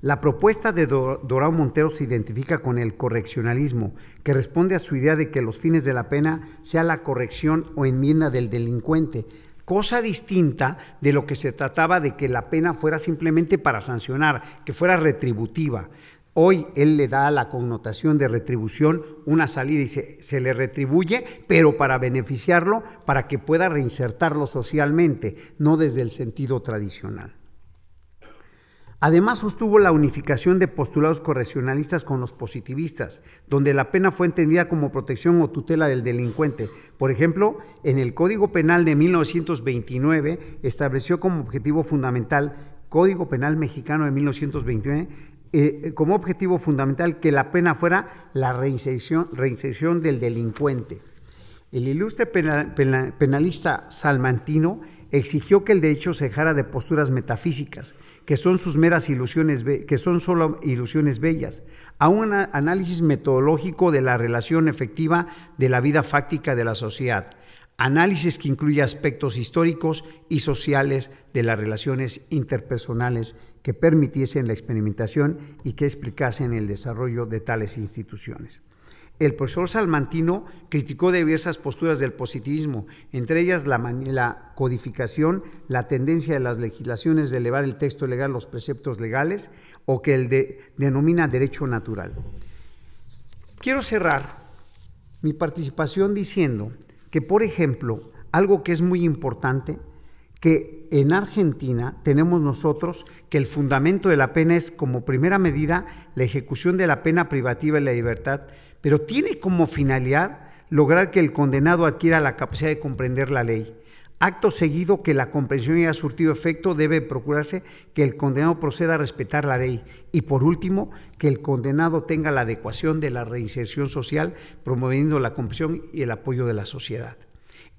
La propuesta de Dorado Montero se identifica con el correccionalismo, que responde a su idea de que los fines de la pena sea la corrección o enmienda del delincuente, cosa distinta de lo que se trataba de que la pena fuera simplemente para sancionar, que fuera retributiva. Hoy él le da a la connotación de retribución una salida y se le retribuye, pero para beneficiarlo, para que pueda reinsertarlo socialmente, no desde el sentido tradicional. Además, sostuvo la unificación de postulados correccionalistas con los positivistas, donde la pena fue entendida como protección o tutela del delincuente. Por ejemplo, en el Código Penal de 1929 estableció como objetivo fundamental, Código Penal Mexicano de 1929, como objetivo fundamental que la pena fuera la reinserción del delincuente. El ilustre penalista salmantino exigió que el derecho se dejara de posturas metafísicas, que son sus meras ilusiones, que son solo ilusiones bellas, a un análisis metodológico de la relación efectiva de la vida fáctica de la sociedad, análisis que incluye aspectos históricos y sociales de las relaciones interpersonales que permitiesen la experimentación y que explicasen el desarrollo de tales instituciones. El profesor Salmantino criticó diversas posturas del positivismo, entre ellas la codificación, la tendencia de las legislaciones de elevar el texto legal a los preceptos legales o que él denomina derecho natural. Quiero cerrar mi participación diciendo que, por ejemplo, algo que es muy importante, que en Argentina tenemos nosotros que el fundamento de la pena es como primera medida la ejecución de la pena privativa de la libertad, pero tiene como finalidad lograr que el condenado adquiera la capacidad de comprender la ley. Acto seguido que la comprensión haya surtido efecto, debe procurarse que el condenado proceda a respetar la ley. Y por último, que el condenado tenga la adecuación de la reinserción social, promoviendo la comprensión y el apoyo de la sociedad.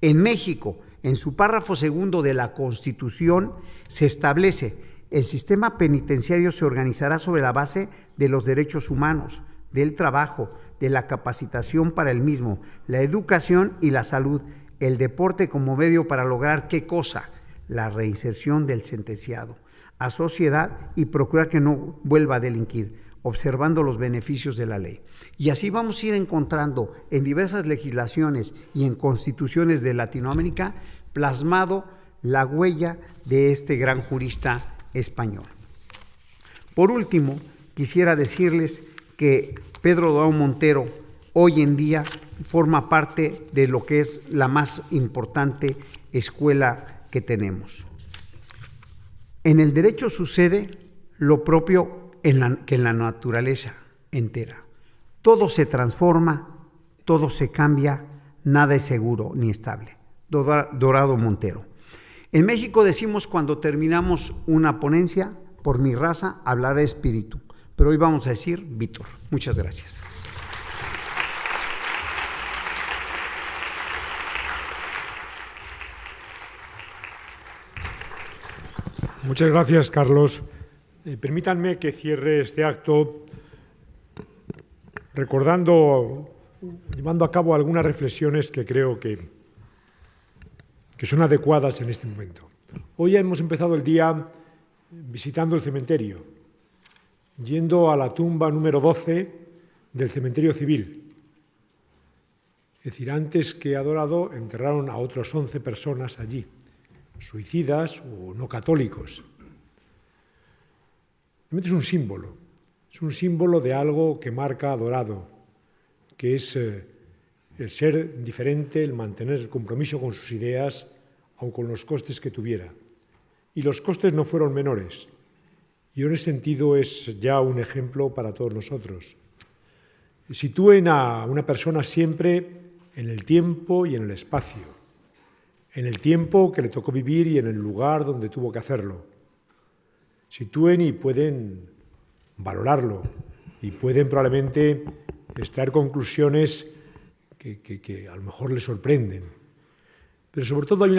En México, en su párrafo segundo de la Constitución, se establece: el sistema penitenciario se organizará sobre la base de los derechos humanos, del trabajo, de la capacitación para el mismo, la educación y la salud, el deporte como medio para lograr ¿qué cosa? La reinserción del sentenciado a sociedad y procurar que no vuelva a delinquir, observando los beneficios de la ley. Y así vamos a ir encontrando en diversas legislaciones y en constituciones de Latinoamérica plasmado la huella de este gran jurista español. Por último, quisiera decirles que Pedro Dorado Montero hoy en día forma parte de lo que es la más importante escuela que tenemos. En el derecho sucede lo propio que en la naturaleza entera. Todo se transforma, todo se cambia, nada es seguro ni estable. Dorado Montero. En México decimos cuando terminamos una ponencia, por mi raza hablará espíritu, pero hoy vamos a decir Víctor. Muchas gracias. Muchas gracias, Carlos. Permítanme que cierre este acto recordando, llevando a cabo algunas reflexiones que creo que son adecuadas en este momento. Hoy hemos empezado el día visitando el cementerio, yendo a la tumba número 12 del cementerio civil. Es decir, antes que a Dorado enterraron a otros 11 personas allí, suicidas o no católicos. Realmente es un símbolo de algo que marca a Dorado, que es el ser diferente, el mantener el compromiso con sus ideas, aun con los costes que tuviera. Y los costes no fueron menores. Y en ese sentido es ya un ejemplo para todos nosotros. Sitúen a una persona siempre en el tiempo y en el espacio, en el tiempo que le tocó vivir y en el lugar donde tuvo que hacerlo. Sitúen y pueden valorarlo y pueden probablemente extraer conclusiones que a lo mejor le sorprenden. Pero sobre todo hay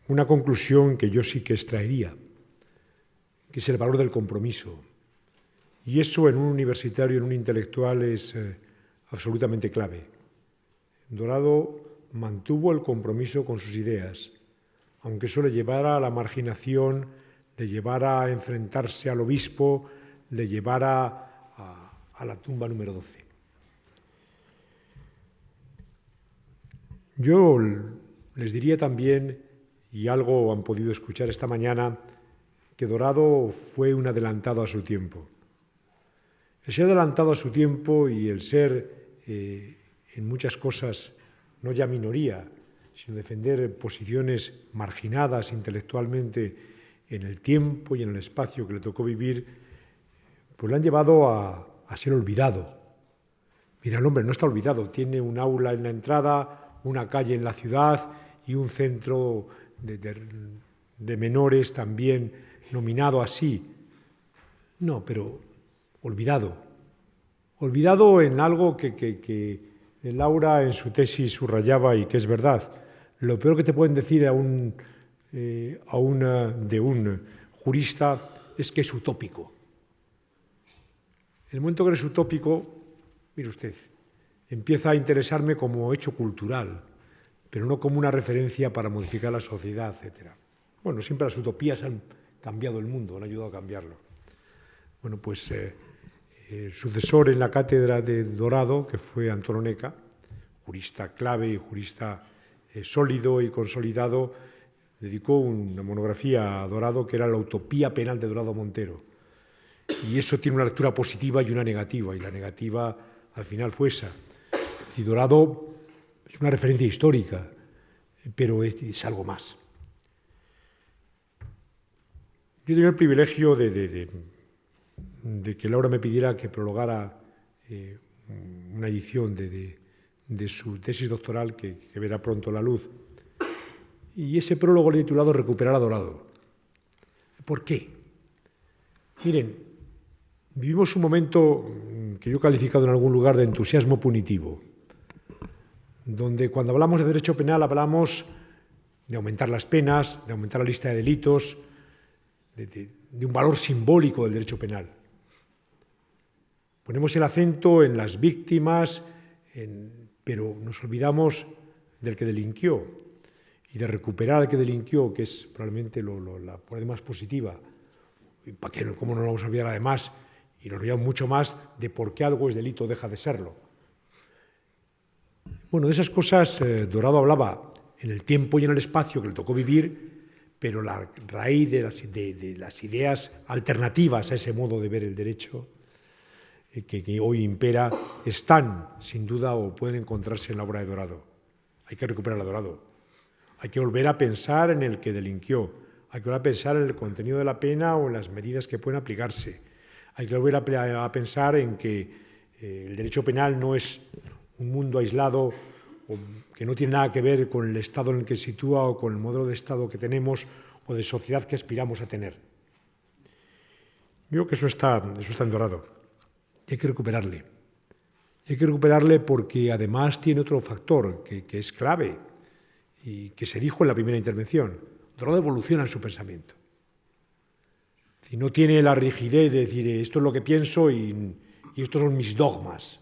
una conclusión que yo sí que extraería, que es el valor del compromiso. Y eso en un universitario, en un intelectual, es absolutamente clave. Dorado mantuvo el compromiso con sus ideas, aunque eso le llevara a la marginación, le llevara a enfrentarse al obispo, le llevara a la tumba número 12. Yo les diría también, y algo han podido escuchar esta mañana, que Dorado fue un adelantado a su tiempo. El ser adelantado a su tiempo y el ser en muchas cosas no ya minoría, sino defender posiciones marginadas intelectualmente en el tiempo y en el espacio que le tocó vivir, pues le han llevado a ser olvidado. Mira, el hombre no está olvidado, tiene un aula en la entrada, una calle en la ciudad y un centro de menores también nominado así. No, pero olvidado. Olvidado en algo que Laura en su tesis subrayaba y que es verdad. Lo peor que te pueden decir de un jurista es que es utópico. En el momento que eres utópico, mire usted, empieza a interesarme como hecho cultural, pero no como una referencia para modificar la sociedad, etc. Bueno, siempre las utopías han cambiado el mundo, han ayudado a cambiarlo. Bueno, pues el sucesor en la cátedra de Dorado, que fue Antonio Neca, jurista clave y jurista sólido y consolidado, dedicó una monografía a Dorado que era la utopía penal de Dorado Montero. Y eso tiene una lectura positiva y una negativa, y la negativa al final fue esa. Es decir, Dorado es una referencia histórica, pero es algo más. Yo tenía el privilegio de que Laura me pidiera que prologara una edición de su tesis doctoral que verá pronto la luz. Y ese prólogo le he titulado Recuperar a Dorado. ¿Por qué? Miren, vivimos un momento que yo he calificado en algún lugar de entusiasmo punitivo, donde cuando hablamos de derecho penal hablamos de aumentar las penas, de aumentar la lista de delitos, de un valor simbólico del derecho penal. Ponemos el acento en las víctimas, pero nos olvidamos del que delinquió y de recuperar al que delinquió, que es probablemente la parte más positiva. ¿Cómo no nos vamos a olvidar además? Y nos olvidamos mucho más de por qué algo es delito o deja de serlo. Bueno, de esas cosas Dorado hablaba en el tiempo y en el espacio que le tocó vivir, pero la raíz de las ideas alternativas a ese modo de ver el derecho que hoy impera están, sin duda, o pueden encontrarse en la obra de Dorado. Hay que recuperar a Dorado. Hay que volver a pensar en el que delinquió. Hay que volver a pensar en el contenido de la pena o en las medidas que pueden aplicarse. Hay que volver a pensar en que el derecho penal no es un mundo aislado o que no tiene nada que ver con el Estado en el que se sitúa o con el modelo de Estado que tenemos o de sociedad que aspiramos a tener. Yo creo que eso está en Dorado. Hay que recuperarle. Hay que recuperarle porque además tiene otro factor que es clave y que se dijo en la primera intervención. Dorado evoluciona en su pensamiento. Si no tiene la rigidez de decir esto es lo que pienso y estos son mis dogmas.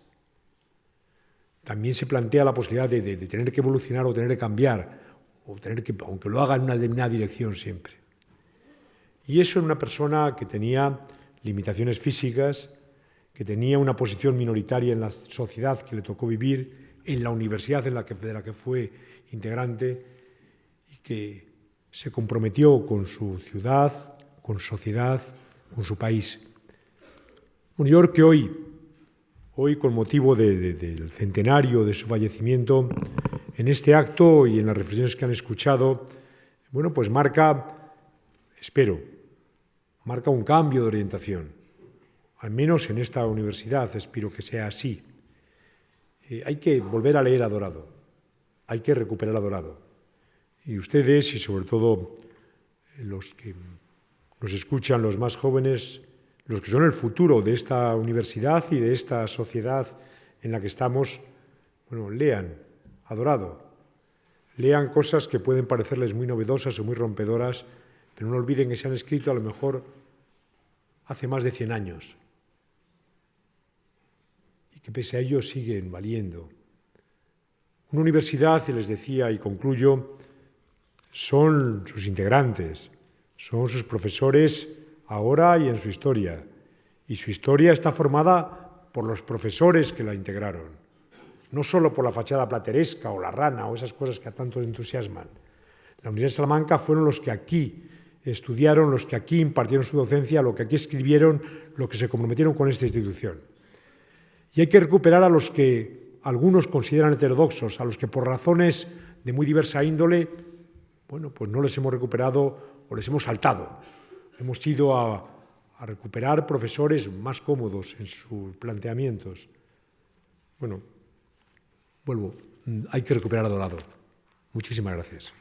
También se plantea la posibilidad de tener que evolucionar o tener que cambiar, o tener que, aunque lo haga en una determinada dirección siempre. Y eso en una persona que tenía limitaciones físicas, que tenía una posición minoritaria en la sociedad que le tocó vivir, en la universidad de la que fue integrante, y que se comprometió con su ciudad, con su sociedad, con su país. Bueno, yo creo que hoy con motivo del centenario de su fallecimiento, en este acto y en las reflexiones que han escuchado, bueno, pues marca un cambio de orientación. Al menos en esta universidad espero que sea así. Hay que volver a leer a Dorado, hay que recuperar a Dorado. Y ustedes, y sobre todo los que nos escuchan, los más jóvenes, los que son el futuro de esta universidad y de esta sociedad en la que estamos, Bueno, lean, Adorado. Lean cosas que pueden parecerles muy novedosas o muy rompedoras, pero no olviden que se han escrito a lo mejor hace más de 100 años y que pese a ello siguen valiendo. Una universidad, y les decía y concluyo, son sus integrantes, son sus profesores ahora y en su historia. Y su historia está formada por los profesores que la integraron, no solo por la fachada plateresca o la rana o esas cosas que a tanto entusiasman. La Universidad de Salamanca fueron los que aquí estudiaron, los que aquí impartieron su docencia, los que aquí escribieron, los que se comprometieron con esta institución. Y hay que recuperar a los que algunos consideran heterodoxos, a los que por razones de muy diversa índole, bueno, pues no les hemos recuperado o les hemos saltado. Hemos ido a recuperar profesores más cómodos en sus planteamientos. Bueno, vuelvo, hay que recuperar a Dorado. Muchísimas gracias.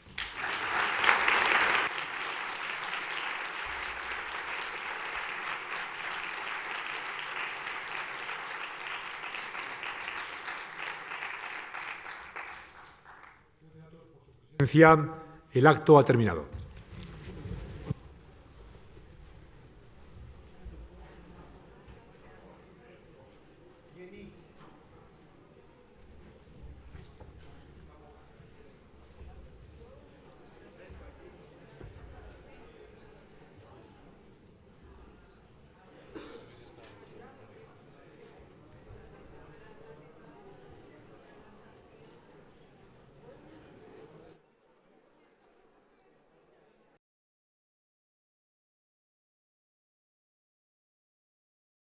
El acto ha terminado.